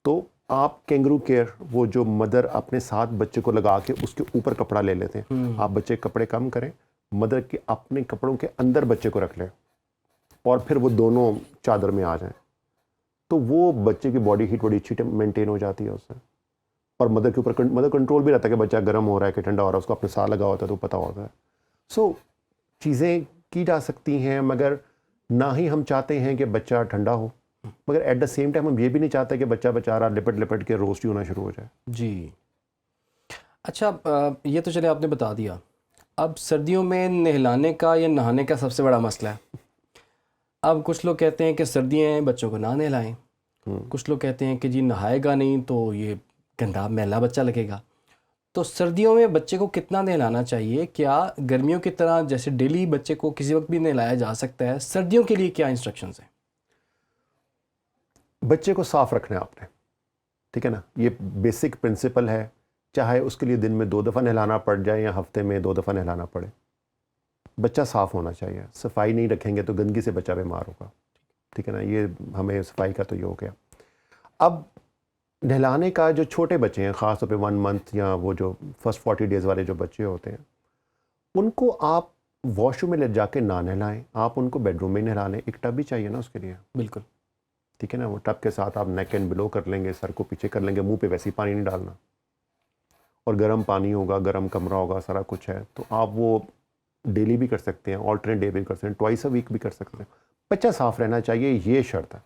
तो आप कैंगरू केयर, वो जो मदर अपने साथ बच्चे को लगा के उसके ऊपर कपड़ा ले लेते हैं, आप बच्चे के कपड़े कम करें, मदर के अपने कपड़ों के अंदर बच्चे को रख लें, और फिर वो दोनों चादर में आ जाएं, तो वो बच्चे की बॉडी हीट बड़ी अच्छी मेंटेन हो जाती है उससे। और मदर के ऊपर मदर कंट्रोल भी रहता है कि बच्चा गर्म हो रहा है कि ठंडा हो रहा है, उसको अपने साथ लगा होता है तो पता होता है। सो चीज़ें की जा सकती हैं, मगर ना ही हम चाहते हैं कि बच्चा ठंडा हो, मगर एट द सेम टाइम हम ये भी नहीं चाहते कि बच्चा बेचारा लिपट लिपट के रोस्ट ही होना शुरू हो जाए। जी। अच्छा, ये तो चले आपने बता दिया। अब सर्दियों में नहलाने का या नहाने का सबसे बड़ा मसला है। अब कुछ लोग कहते हैं कि सर्दियाँ हैं, बच्चों को ना नहलाएं। कुछ लोग कहते हैं कि जी नहाएगा नहीं तो ये गंदा मैला बच्चा लगेगा। तो सर्दियों में बच्चे को कितना नहलाना चाहिए? क्या गर्मियों की तरह जैसे डेली बच्चे को किसी वक्त भी नहलाया जा सकता है? सर्दियों के लिए क्या इंस्ट्रक्शंस हैं? बच्चे को साफ रखना है आपने, ठीक है ना, ये बेसिक प्रिंसिपल है। चाहे उसके लिए दिन में 2 दफ़ा नहलाना पड़ जाए या हफ्ते में 2 दफ़ा नहलाना पड़े, बच्चा साफ़ होना चाहिए। सफाई नहीं रखेंगे तो गंदगी से बच्चा बीमार होगा, ठीक है ना। ये हमें सफाई का तो ये हो गया। अब नहलाने का, जो छोटे बच्चे हैं ख़ास तौर पे 1 मंथ या वो जो फर्स्ट 40 डेज़ वाले जो बच्चे होते हैं, उनको आप वॉशरूम में ले जाके ना नहलाएं, आप उनको बेडरूम में नहला लें। एक टब भी चाहिए ना उसके लिए, बिल्कुल, ठीक है ना। वो टब के साथ आप नेक एंड बिलो कर लेंगे, सर को पीछे कर लेंगे, मुंह पे वैसे ही पानी नहीं डालना, और गर्म पानी होगा, गर्म कमरा होगा, सारा कुछ है, तो आप वो डेली भी कर सकते हैं, ऑल्टरनेट डे भी कर सकते हैं, ट्वाइस अ वीक भी कर सकते हैं। बच्चा साफ़ रहना चाहिए, ये शर्त है।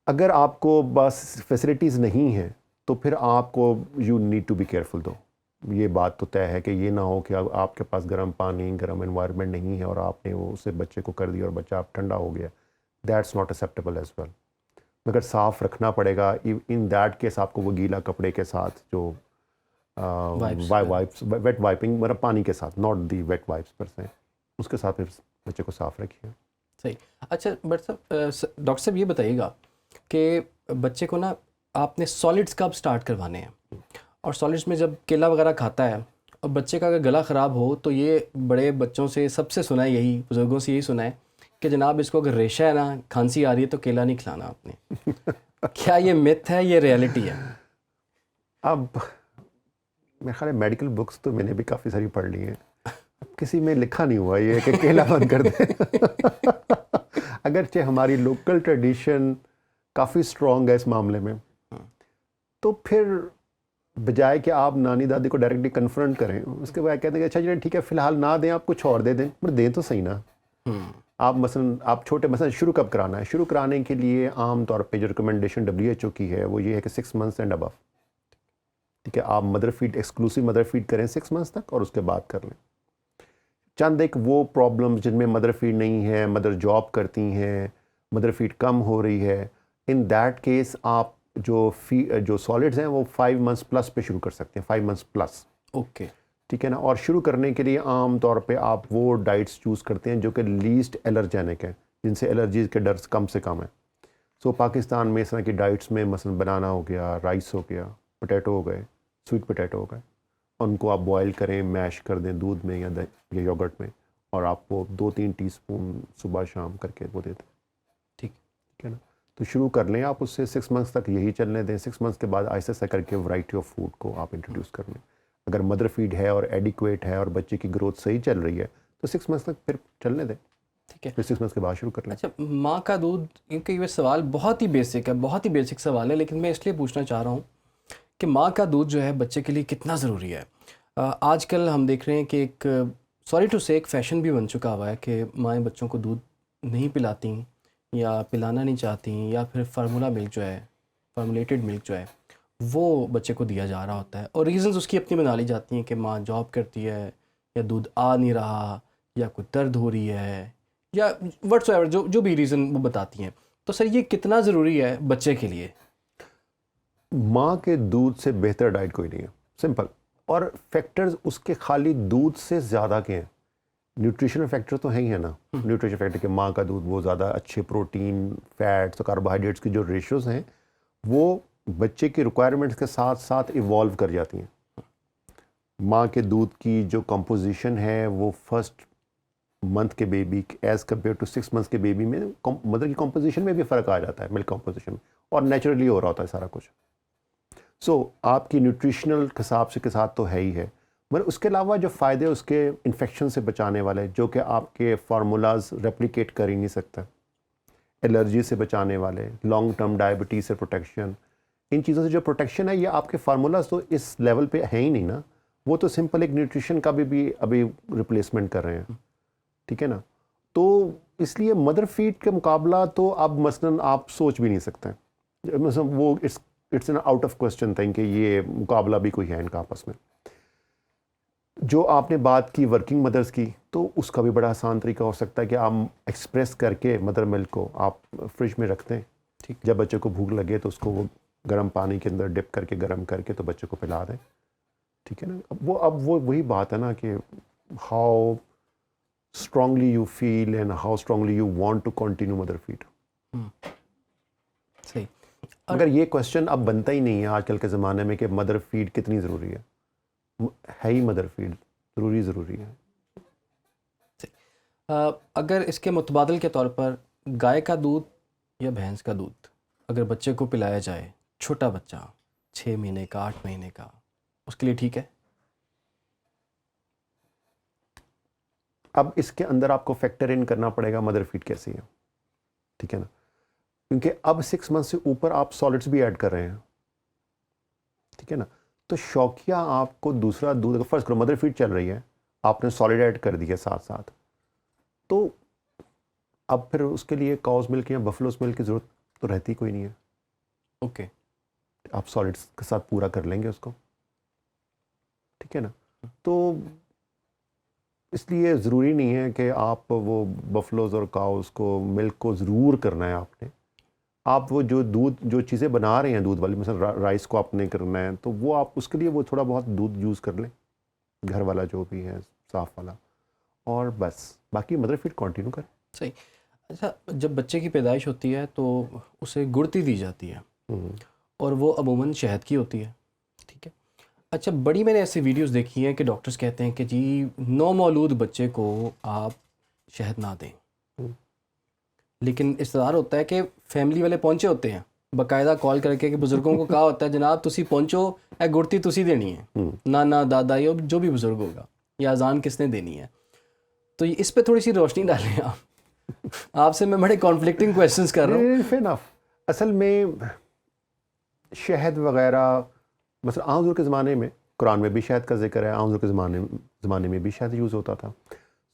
अगर आपको बस फैसिलिटीज़ नहीं हैं तो फिर आपको you need to be careful though. ये बात तो तय है कि ये ना हो कि अब आपके पास गर्म पानी, गर्म एनवायरनमेंट नहीं है और आपने वो उसे बच्चे को कर दिया और बच्चा आप ठंडा हो गया। That's not acceptable as well. मगर साफ़ रखना पड़ेगा। इन दैट केस आपको वो गीला कपड़े के साथ जो वाइप्स, वेट वाइपिंग, मतलब पानी के साथ, नॉट दी वेट वाइप्स पर से, उसके साथ फिर बच्चे को साफ़ रखिए। सही। अच्छा बट साहब, डॉक्टर साहब ये बताइएगा कि बच्चे को ना आपने सॉलिड्स कब स्टार्ट करवाने हैं? और सॉलिड्स में जब केला वगैरह खाता है और बच्चे का अगर गला ख़राब हो तो ये बड़े बच्चों से सबसे सुना है, यही बुज़ुर्गों से यही सुना है कि जनाब इसको अगर रेशा है ना, खांसी आ रही है तो केला नहीं खिलाना आपने। क्या ये मिथ है, ये रियलिटी है? अब मेरे ख्याल है मेडिकल बुक्स तो मैंने भी काफ़ी सारी पढ़ ली हैं, किसी में लिखा नहीं हुआ ये कि केला बंद कर दे। अगरचे हमारी लोकल ट्रेडिशन काफ़ी स्ट्रॉन्ग है इस मामले में, तो फिर बजाय कि आप नानी दादी को डायरेक्टली कन्फ्रंट करें, उसके बाद कहते हैं कि अच्छा जी ठीक है फ़िलहाल ना दें, आप कुछ और दे दें, पर दें तो सही ना। आप मसलन आप छोटे मसलन शुरू कब कराना है? शुरू कराने के लिए आम तौर पे जो रिकमेंडेशन WHO की है वो ये है कि 6 मंथ्स एंड अबव, ठीक है। आप mother feed, exclusive mother feed करें 6 मंथ्स तक और उसके बाद कर लें। चंद एक वो प्रॉब्लम्स जिनमें मदर फीड नहीं है, मदर जॉब करती हैं, मदर फीड कम हो रही है, इन दैट केस आप जो सॉलिड्स हैं वो 5 मंथ्स प्लस पे शुरू कर सकते हैं, 5 मंथ्स प्लस, ओके, ठीक है ना। और शुरू करने के लिए आम तौर पे आप वो डाइट्स चूज़ करते हैं जो कि लीस्ट एलर्जेनिक है, जिनसे एलर्जीज के डर कम से कम है। सो पाकिस्तान में इस तरह की डाइट्स में मसलन बनाना हो गया, राइस हो गया, पोटैटो हो गए, स्वीट पोटैटो हो गए, उनको आप बॉयल करें, मैश कर दें दूध में या योगर्ट में, और आप वो 2-3 टीस्पून सुबह शाम करके वो देते हैं, ठीक है ना। तो शुरू कर लें आप उससे, 6 मंथ्स तक यही चलने दें। 6 मंथ्स के बाद आहिस्ता आहिस्ता करके वैरायटी ऑफ फूड को आप इंट्रोड्यूस कर लें। अगर मदर फीड है और एडिक्वेट है और बच्चे की ग्रोथ सही चल रही है तो 6 मंथ्स तक फिर चलने दें, ठीक है। फिर 6 मंथ्स के बाद शुरू कर लें। अच्छा, माँ का दूध, क्योंकि ये सवाल बहुत ही बेसिक है, बहुत ही बेसिक सवाल है, लेकिन मैं इसलिए पूछना चाह रहा हूँ कि माँ का दूध जो है बच्चे के लिए कितना ज़रूरी है? आजकल हम देख रहे हैं कि एक सॉरी टू से एक फ़ैशन भी बन चुका हुआ है कि माएँ बच्चों को दूध नहीं पिलाती या पिलाना नहीं चाहती, या फिर फार्मूला मिल्क जो है, फार्मूलेटेड मिल्क जो है वो बच्चे को दिया जा रहा होता है, और रीज़न्स उसकी अपनी बना ली जाती हैं कि माँ जॉब करती है, या दूध आ नहीं रहा, या कोई दर्द हो रही है, या व्हाट्सएवर जो भी रीज़न वो बताती हैं। तो सर ये कितना ज़रूरी है बच्चे के लिए? माँ के दूध से बेहतर डाइट कोई नहीं है, सिंपल। और फैक्टर्स उसके खाली दूध से ज़्यादा के हैं, न्यूट्रिशनल फैक्टर तो है ही है ना। न्यूट्रिशन फैक्टर के माँ का दूध वो ज़्यादा अच्छे प्रोटीन, फैट्स और कार्बोहाइड्रेट्स की जो रेशियोज़ हैं वो बच्चे की रिक्वायरमेंट्स के साथ साथ इवॉल्व कर जाती हैं। माँ के दूध की जो कंपोजिशन है वो फर्स्ट मंथ के baby as compare to 6 months के बेबी में मदर की कंपोजिशन में भी फ़र्क आ जाता है, मिल्क कंपोजिशन में, और नेचुरली हो रहा होता है सारा कुछ। सो आपकी न्यूट्रिशनल हिसाब से के साथ तो है ही है, मगर उसके अलावा जो फ़ायदे उसके इन्फेक्शन से बचाने वाले जो कि आपके फार्मूलाज रेप्लिकेट कर ही नहीं सकता, एलर्जी से बचाने वाले, लॉन्ग टर्म डायबिटीज़ से प्रोटेक्शन, इन चीज़ों से जो प्रोटेक्शन है ये आपके फार्मूलाज तो इस लेवल पे है ही नहीं ना, वो तो सिंपल एक न्यूट्रिशन का भी अभी रिप्लेसमेंट कर रहे हैं, ठीक है ना। तो इसलिए मदर फीड के मुकाबला तो अब मसलन आप सोच भी नहीं सकते, मतलब वो it's an out of question thing कि ये मुकाबला भी कोई है इनका आपस में। जो आपने बात की वर्किंग मदर्स की, तो उसका भी बड़ा आसान तरीका हो सकता है कि आप एक्सप्रेस करके मदर मिल्क को आप फ्रिज में रख दें, ठीक। जब बच्चे को भूख लगे तो उसको वो गर्म पानी के अंदर डिप करके गर्म करके तो बच्चे को पिला दें, ठीक है ना। अब वो वही बात है ना कि how strongly you feel and how strongly you want to continue mother feed. सही। अगर ये क्वेश्चन अब बनता ही नहीं है आजकल के ज़माने में कि मदर फीड कितनी ज़रूरी है ही मदर फीड ज़रूरी है। अगर इसके मुतबादल के तौर पर गाय का दूध या भैंस का दूध अगर बच्चे को पिलाया जाए, छोटा बच्चा 6 महीने का 8 महीने का, उसके लिए ठीक है? अब इसके अंदर आपको फैक्टर इन करना पड़ेगा मदर फीड कैसी है, ठीक है ना, क्योंकि अब 6 मंथ से ऊपर आप सॉलिड्स भी ऐड कर रहे हैं, ठीक है ना। तो शौकिया आपको दूसरा दूध, अगर फर्स्ट करो मदर फीड चल रही है, आपने सॉलिड ऐड कर दिया साथ साथ, तो अब फिर उसके लिए काउस मिल्क या बफलोस मिल्क की ज़रूरत तो रहती कोई नहीं है। ओके। आप सॉलिड्स के साथ पूरा कर लेंगे उसको, ठीक है ना। तो इसलिए ज़रूरी नहीं है कि आप वो बफलोज और काउस को मिल्क को ज़रूर करना है आपने। आप वो जो दूध जो चीज़ें बना रहे हैं दूध वाली, मतलब राइस को आपने करना है, तो वो आप उसके लिए वो थोड़ा बहुत दूध यूज़ कर लें, घर वाला जो भी है साफ़ वाला, और बस बाकी मदर फीड कंटिन्यू करें। सही। अच्छा, जब बच्चे की पैदाइश होती है तो उसे गुड़ती दी जाती है और वो अमूमन शहद की होती है, ठीक है। अच्छा, बड़ी मैंने ऐसी वीडियोस देखी हैं कि डॉक्टर्स कहते हैं कि जी नौमौलूद बच्चे को आप शहद ना दें, लेकिन इस्तरार होता है कि फैमिली वाले पहुंचे होते हैं, बाकायदा कॉल करके कि बुज़ुर्गों को कहा होता है जनाब तुसी पहुंचो, ए गुड़ती तुसी देनी है, नाना दादा या जो भी बुज़ुर्ग होगा, या अजान किसने देनी है। तो इस पे थोड़ी सी रोशनी डालें आप। आपसे मैं बड़े कॉन्फ्लिक्टिंग क्वेश्चंस कर रहा हूँ। Fair enough. असल में शहद वगैरह मतलब आम हुज़ूर के ज़माने में कुरान में भी शहद का जिक्र है, आम हुज़ूर के ज़माने में भी शहद यूज़ होता था।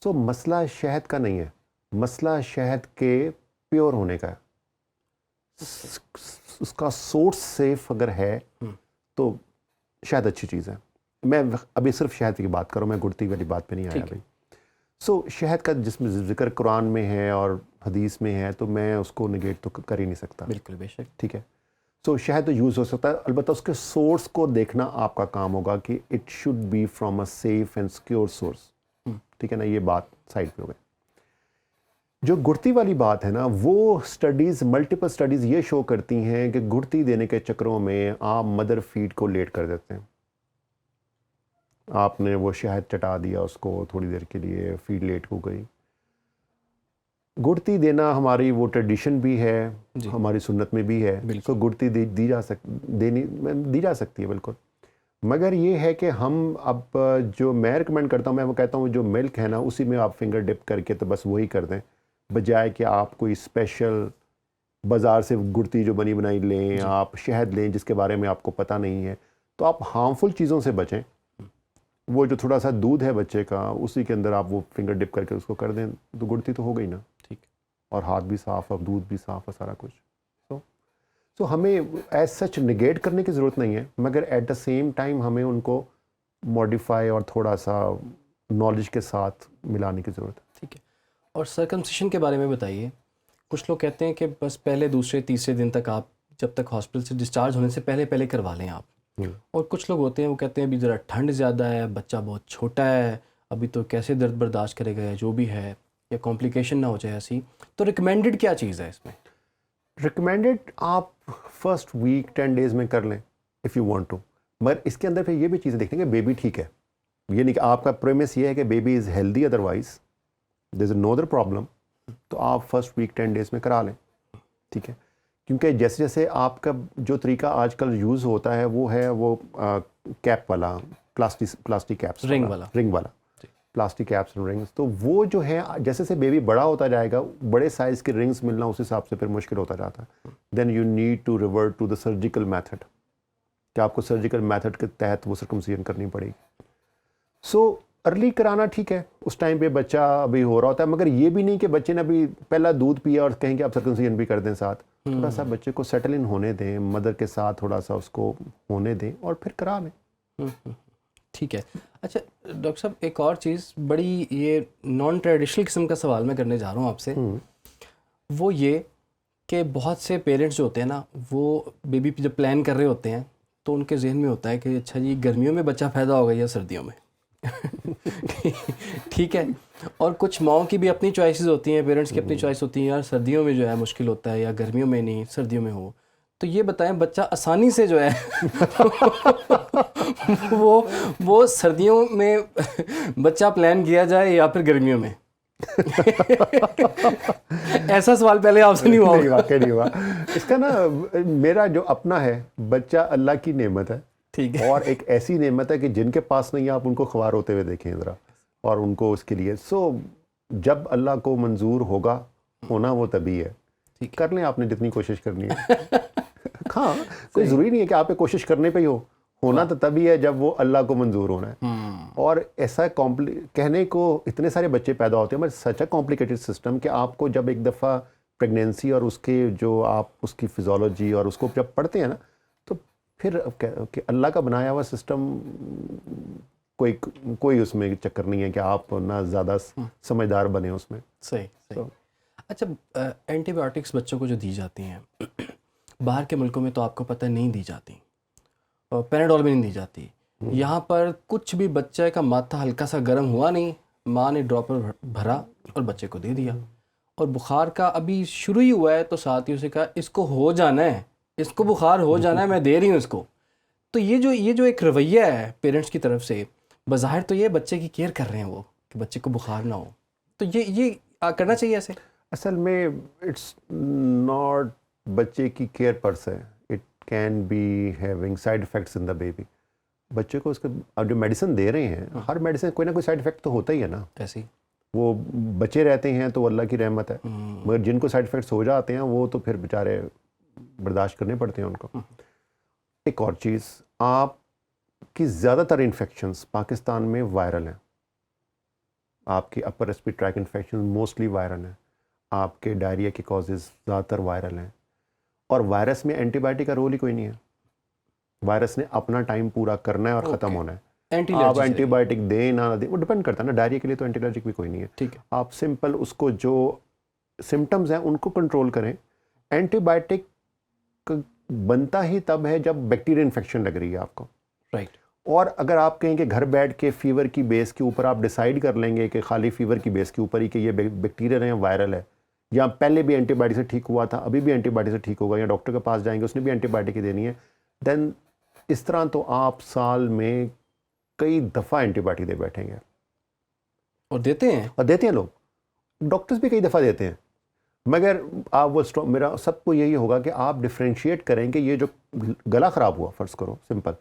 सो मसला शहद का नहीं है, मसला शहद के प्योर होने का है। उसका सोर्स सेफ अगर है तो शहद अच्छी चीज़ है। मैं अभी सिर्फ शहद की बात करूँ, मैं गुड़ती वाली बात पे नहीं आया अभी। सो शहद का जिसमें जिक्र कुरान में है और हदीस में है, तो मैं उसको निगेट तो कर ही नहीं सकता। बिल्कुल, बेशक, ठीक है। सो शहद तो यूज़ हो सकता है, अलबत्ता उसके सोर्स को देखना आपका काम होगा कि it should be from a safe and secure source, ठीक है ना। ये बात साइड पे हो गई। जो गुड़ती वाली बात है ना, वो स्टडीज़, मल्टीपल स्टडीज़ ये शो करती हैं कि गुड़ती देने के चक्करों में आप मदर फीड को लेट कर देते हैं। आपने वो शहद चटा दिया उसको थोड़ी देर के लिए, फीड लेट हो गई। गुड़ती देना हमारी वो ट्रेडिशन भी है, हमारी सुन्नत में भी है। तो गुड़ती दी जा सकती है बिल्कुल। मगर ये है कि हम अब जो मैं रिकमेंड करता हूँ, मैं वो कहता हूँ जो मिल्क है ना उसी में आप फिंगर डिप करके तो बस वही कर दें, बजाय कि आप कोई स्पेशल बाज़ार से गुड़ती जो बनी बनाई लें, आप शहद लें जिसके बारे में आपको पता नहीं है। तो आप हार्मफुल चीज़ों से बचें। वो जो थोड़ा सा दूध है बच्चे का, उसी के अंदर आप वो फिंगर डिप करके उसको कर दें तो गुड़ती तो हो गई ना, ठीक। और हाथ भी साफ़ और दूध भी साफ़ है, सारा कुछ। तो हमें एज सच निगेट करने की ज़रूरत नहीं है, मगर एट द सेम टाइम हमें उनको मॉडिफाई और थोड़ा सा नॉलेज के साथ मिलाने की ज़रूरत है। ठीक है। और सर्कमसिशन के बारे में बताइए। कुछ लोग कहते हैं कि बस पहले दूसरे तीसरे दिन तक आप जब तक हॉस्पिटल से डिस्चार्ज होने से पहले करवा लें आप। और कुछ लोग होते हैं वो कहते हैं अभी ज़रा ठंड ज़्यादा है, बच्चा बहुत छोटा है, अभी तो कैसे दर्द बर्दाश्त करेगा या जो भी है, या कॉम्प्लिकेशन ना हो जाए ऐसी। तो रिकमेंडेड क्या चीज़ है इसमें? रिकमेंडेड आप फर्स्ट वीक 10 डेज़ में कर लें इफ़ यू वांट टू। मगर इसके अंदर फिर ये भी चीज़ें देखेंगे, बेबी ठीक है, ये नहीं कि आपका प्रेमिस ये है कि baby is healthy, otherwise there is no other problem, तो आप फर्स्ट वीक 10 डेज़ में करा लें, ठीक है। क्योंकि जैसे जैसे आपका जो तरीका आजकल यूज़ होता है वो है वो कैप वाला, प्लास्टिक कैप्स रिंग वाला प्लास्टिक कैप्स एंड रिंग्स। तो वो जो है जैसे जैसे बेबी बड़ा होता जाएगा, बड़े साइज़ के रिंग्स मिलना उस हिसाब से फिर मुश्किल होता जाता है। Then you need to revert to the surgical method, कि आपको सर्जिकल मेथड के तहत वो सर्कमसिजन करनी पड़ेगी। सो अर्ली कराना ठीक है, उस टाइम पे बच्चा अभी हो रहा होता है, मगर ये भी नहीं कि बच्चे ने अभी पहला दूध पिया और कहें कि आप सर्कमसिजन भी कर दें साथ। थोड़ा सा बच्चे को सेटल इन होने दें, मदर के साथ थोड़ा सा उसको होने दें और फिर करा लें। ठीक है। अच्छा डॉक्टर साहब, एक और चीज़ बड़ी ये नॉन ट्रेडिशनल किस्म का सवाल मैं करने जा रहा हूँ आपसे, वो ये कि बहुत से पेरेंट्स जो होते हैं ना, वो बेबी जब प्लान कर रहे होते हैं तो उनके जहन में होता है कि अच्छा जी गर्मियों में बच्चा पैदा होगा या सर्दियों में। ठीक है। और कुछ माओं की भी अपनी चॉइसेस होती हैं, पेरेंट्स की अपनी चॉइस होती हैं, यार सर्दियों में जो है मुश्किल होता है या गर्मियों में नहीं, सर्दियों में हो। तो ये बताएं बच्चा आसानी से जो है वो सर्दियों में बच्चा प्लान किया जाए या फिर गर्मियों में? ऐसा सवाल पहले आपसे नहीं हुआ? नहीं, वाकई नहीं हुआ। इसका ना मेरा जो अपना है, बच्चा अल्लाह की नेमत है, ठीक है, और एक ऐसी नेमत है कि जिनके पास नहीं है आप उनको ख्वार होते हुए देखें ज़रा, और उनको उसके लिए जब अल्लाह को मंजूर होगा होना वो तभी है। कर लें आपने जितनी कोशिश करनी है। हाँ, कोई ज़रूरी नहीं है कि आप कोशिश करने पे ही होना तो तभी है जब वो अल्लाह को मंजूर होना है। और ऐसा कहने को इतने सारे बच्चे पैदा होते हैं, but such a complicated system कि आपको जब एक दफ़ा प्रेगनेंसी और उसके जो आप उसकी फिजियोलॉजी और उसको जब पढ़ते हैं ना, तो फिर कि अल्लाह का बनाया हुआ सिस्टम कोई उसमें चक्कर नहीं है कि आप ना ज़्यादा समझदार बने उसमें। सही। अच्छा, एंटीबायोटिक्स बच्चों को जो दी जाती हैं बाहर के मुल्कों में तो आपको पता नहीं दी जाती, और पैराडोल भी नहीं दी जाती। यहाँ पर कुछ भी बच्चे का माथा हल्का सा गर्म हुआ नहीं, माँ ने ड्रॉपर भरा और बच्चे को दे दिया, और बुखार का अभी शुरू ही हुआ है तो साथियों से कहा इसको हो जाना है, इसको बुखार हो जाना है, मैं दे रही हूँ इसको। तो ये जो एक रवैया है पेरेंट्स की तरफ से, बज़ाहिर तो ये बच्चे की केयर कर रहे हैं वो कि बच्चे को बुखार ना हो, तो ये करना चाहिए ऐसे? असल में इट्स नॉट बच्चे की केयर पर से, it can be having side effects in the baby. बच्चे को उसका जो मेडिसिन दे रहे हैं, हर मेडिसिन कोई ना कोई साइड इफ़ेक्ट तो होता ही है ना। ऐसे वो बच्चे रहते हैं तो अल्लाह की रहमत है, मगर जिनको साइड इफ़ेक्ट्स हो जाते हैं वो तो फिर बेचारे बर्दाश्त करने पड़ते हैं उनको। एक और चीज़, आपकी ज़्यादातर इन्फेक्शंस पाकिस्तान में वायरल हैं। आपकी upper respiratory tract infection mostly viral हैं, आपके डायरिया के कॉजेज़ ज़्यादातर वायरल हैं, और वायरस में एंटीबायोटिक का रोल ही कोई नहीं है। वायरस ने अपना टाइम पूरा करना है और ख़त्म होना है। आप एंटीबायोटिक दें ना दें वो डिपेंड करता है ना। डायरिया के लिए तो एंटीबायोटिक भी कोई नहीं है, ठीक है। आप सिंपल उसको जो सिम्टम्स हैं उनको कंट्रोल करें। एंटीबायोटिक बनता ही तब है जब बैक्टीरियल इन्फेक्शन लग रही है आपको, राइट। और अगर आप कहें कि घर बैठ के फीवर की बेस के ऊपर आप डिसाइड कर लेंगे कि खाली फीवर की बेस के ऊपर ही कि ये बैक्टीरियल है, वायरल है, या पहले भी एंटीबायोटिक से ठीक हुआ था, अभी भी एंटीबायोटिक से ठीक होगा, या डॉक्टर के पास जाएंगे उसने भी एंटीबायोटिक ही देनी है, देन इस तरह तो आप साल में कई दफ़ा एंटीबायोटिक दे बैठेंगे। और देते हैं लोग, डॉक्टर्स भी कई दफ़ा देते हैं, मगर आप वो मेरा सबको यही होगा कि आप डिफ्रेंशिएट करें कि ये जो गला ख़राब हुआ, फ़र्ज़ करो सिंपल,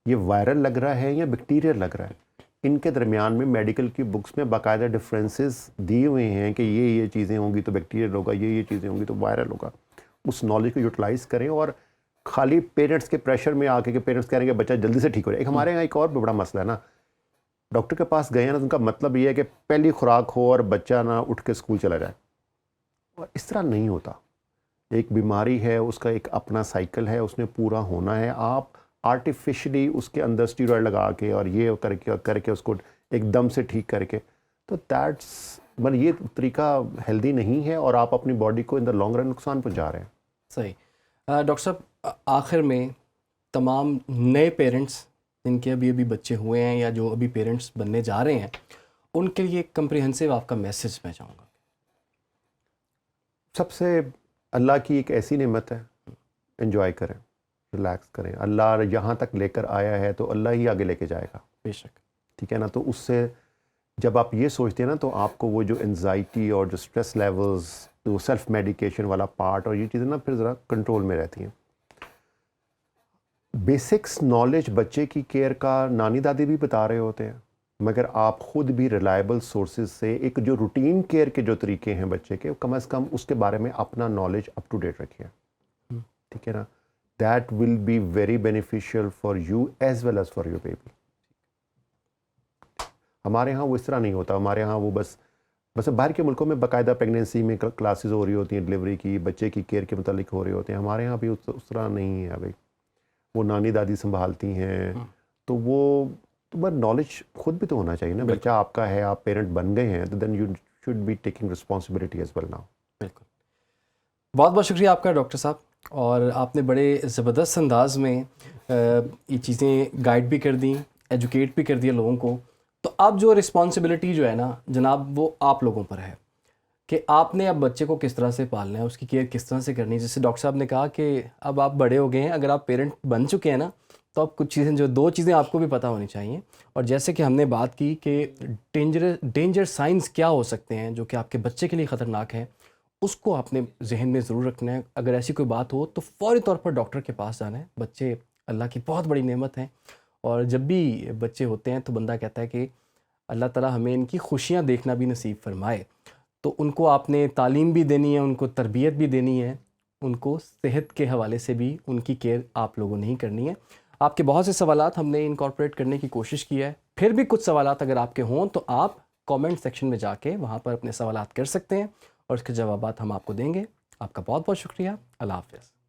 ये वायरल लग रहा है या बैक्टीरियल लग रहा है। इनके दरमियान में मेडिकल की बुक्स में बाकायदा डिफरेंसेस दिए हुए हैं कि ये चीज़ें होंगी तो बैक्टीरियल होगा, ये चीज़ें होंगी तो वायरल होगा। उस नॉलेज को यूटिलाइज़ करें, और खाली पेरेंट्स के प्रेशर में आके कि पेरेंट्स कह रहे हैं कि बच्चा जल्दी से ठीक हो जाए। एक हमारे यहाँ एक और बड़ा मसला है ना, डॉक्टर के पास गए ना, तो उनका मतलब ये है कि पहली खुराक हो और बच्चा ना उठ के स्कूल चला जाए, और इस तरह नहीं होता। एक बीमारी है, उसका एक अपना साइकिल है, उसने पूरा होना है। आप आर्टिफिशियली उसके अंदर स्टीरॉयड लगा के और ये करके उसको एकदम से ठीक करके, तो दैट्स मतलब ये तरीका हेल्दी नहीं है, और आप अपनी बॉडी को इन द लॉन्ग रन नुकसान पहुंचा रहे हैं। सही। डॉक्टर साहब, आखिर में तमाम नए पेरेंट्स जिनके अभी बच्चे हुए हैं या जो अभी पेरेंट्स बनने जा रहे हैं, उनके लिए कम्प्रिहेंसिव आपका मैसेज मैं चाहूँगा। सबसे अल्लाह की एक ऐसी नेमत है, एंजॉय करें, रिलैक्स करें। अल्लाह यहाँ तक लेकर आया है तो अल्लाह ही आगे लेके जाएगा, बेशक, ठीक है ना। तो उससे जब आप ये सोचते हैं ना, तो आपको वो जो एंजाइटी और जो स्ट्रेस लेवल्स, तो सेल्फ मेडिकेशन वाला पार्ट और ये चीज़ें ना फिर ज़रा कंट्रोल में रहती हैं। बेसिक्स नॉलेज बच्चे की केयर का नानी दादी भी बता रहे होते हैं, मगर आप खुद भी रिलायबल सोर्सेज से एक जो रूटीन केयर के जो तरीके हैं बच्चे के, कम से कम उसके बारे में अपना नॉलेज अप टू डेट रखिए, ठीक है ना। That will be very beneficial for you as well as for your baby. हमारे यहाँ वो इस तरह नहीं होता। हमारे यहाँ वो बस बाहर के मुल्कों में बाकायदा प्रेगनेंसी में क्लासेस हो रही होती हैं, डिलीवरी की, बच्चे की केयर के मुतालिक हो रहे होते हैं। हमारे यहाँ भी उस तरह नहीं है भाई, वो नानी दादी संभालती हैं, तो वो तो बस नॉलेज खुद भी तो होना चाहिए ना। बच्चा आपका है, आप पेरेंट बन गए हैं, तो then you should be taking responsibility as well now. बिल्कुल, बहुत बहुत शुक्रिया आपका डॉक्टर साहब, और आपने बड़े ज़बरदस्त अंदाज में ये चीज़ें गाइड भी कर दी, एजुकेट भी कर दिया लोगों को। तो अब जो रिस्पॉन्सिबिलिटी जो है ना जनाब, वो आप लोगों पर है कि आपने अब बच्चे को किस तरह से पालना है, उसकी केयर किस तरह से करनी है। जैसे डॉक्टर साहब ने कहा कि अब आप बड़े हो गए हैं, अगर आप पेरेंट बन चुके हैं ना, तो अब कुछ चीज़ें, जो 2 चीज़ें आपको भी पता होनी चाहिए। और जैसे कि हमने बात की कि डेंजर साइंस क्या हो सकते हैं जो कि आपके बच्चे के लिए ख़तरनाक हैं, उसको आपने जहन में ज़रूर रखना है। अगर ऐसी कोई बात हो तो फ़ौरी तौर पर डॉक्टर के पास जाना है। बच्चे अल्लाह की बहुत बड़ी नेमत हैं, और जब भी बच्चे होते हैं तो बंदा कहता है कि अल्लाह ताला हमें इनकी खुशियाँ देखना भी नसीब फरमाए। तो उनको आपने तालीम भी देनी है, उनको तरबियत भी देनी है, उनको सेहत के हवाले से भी उनकी केयर आप लोगों ने ही करनी है। आपके बहुत से सवालात हमने इनकॉर्पोरेट करने की कोशिश की है। फिर भी कुछ सवालात अगर आपके हों तो आप कमेंट सेक्शन में जाके वहाँ पर अपने सवालात कर सकते हैं, और उसके जवाबात हम आपको देंगे। आपका बहुत बहुत शुक्रिया। अल्लाह हाफ़िज़।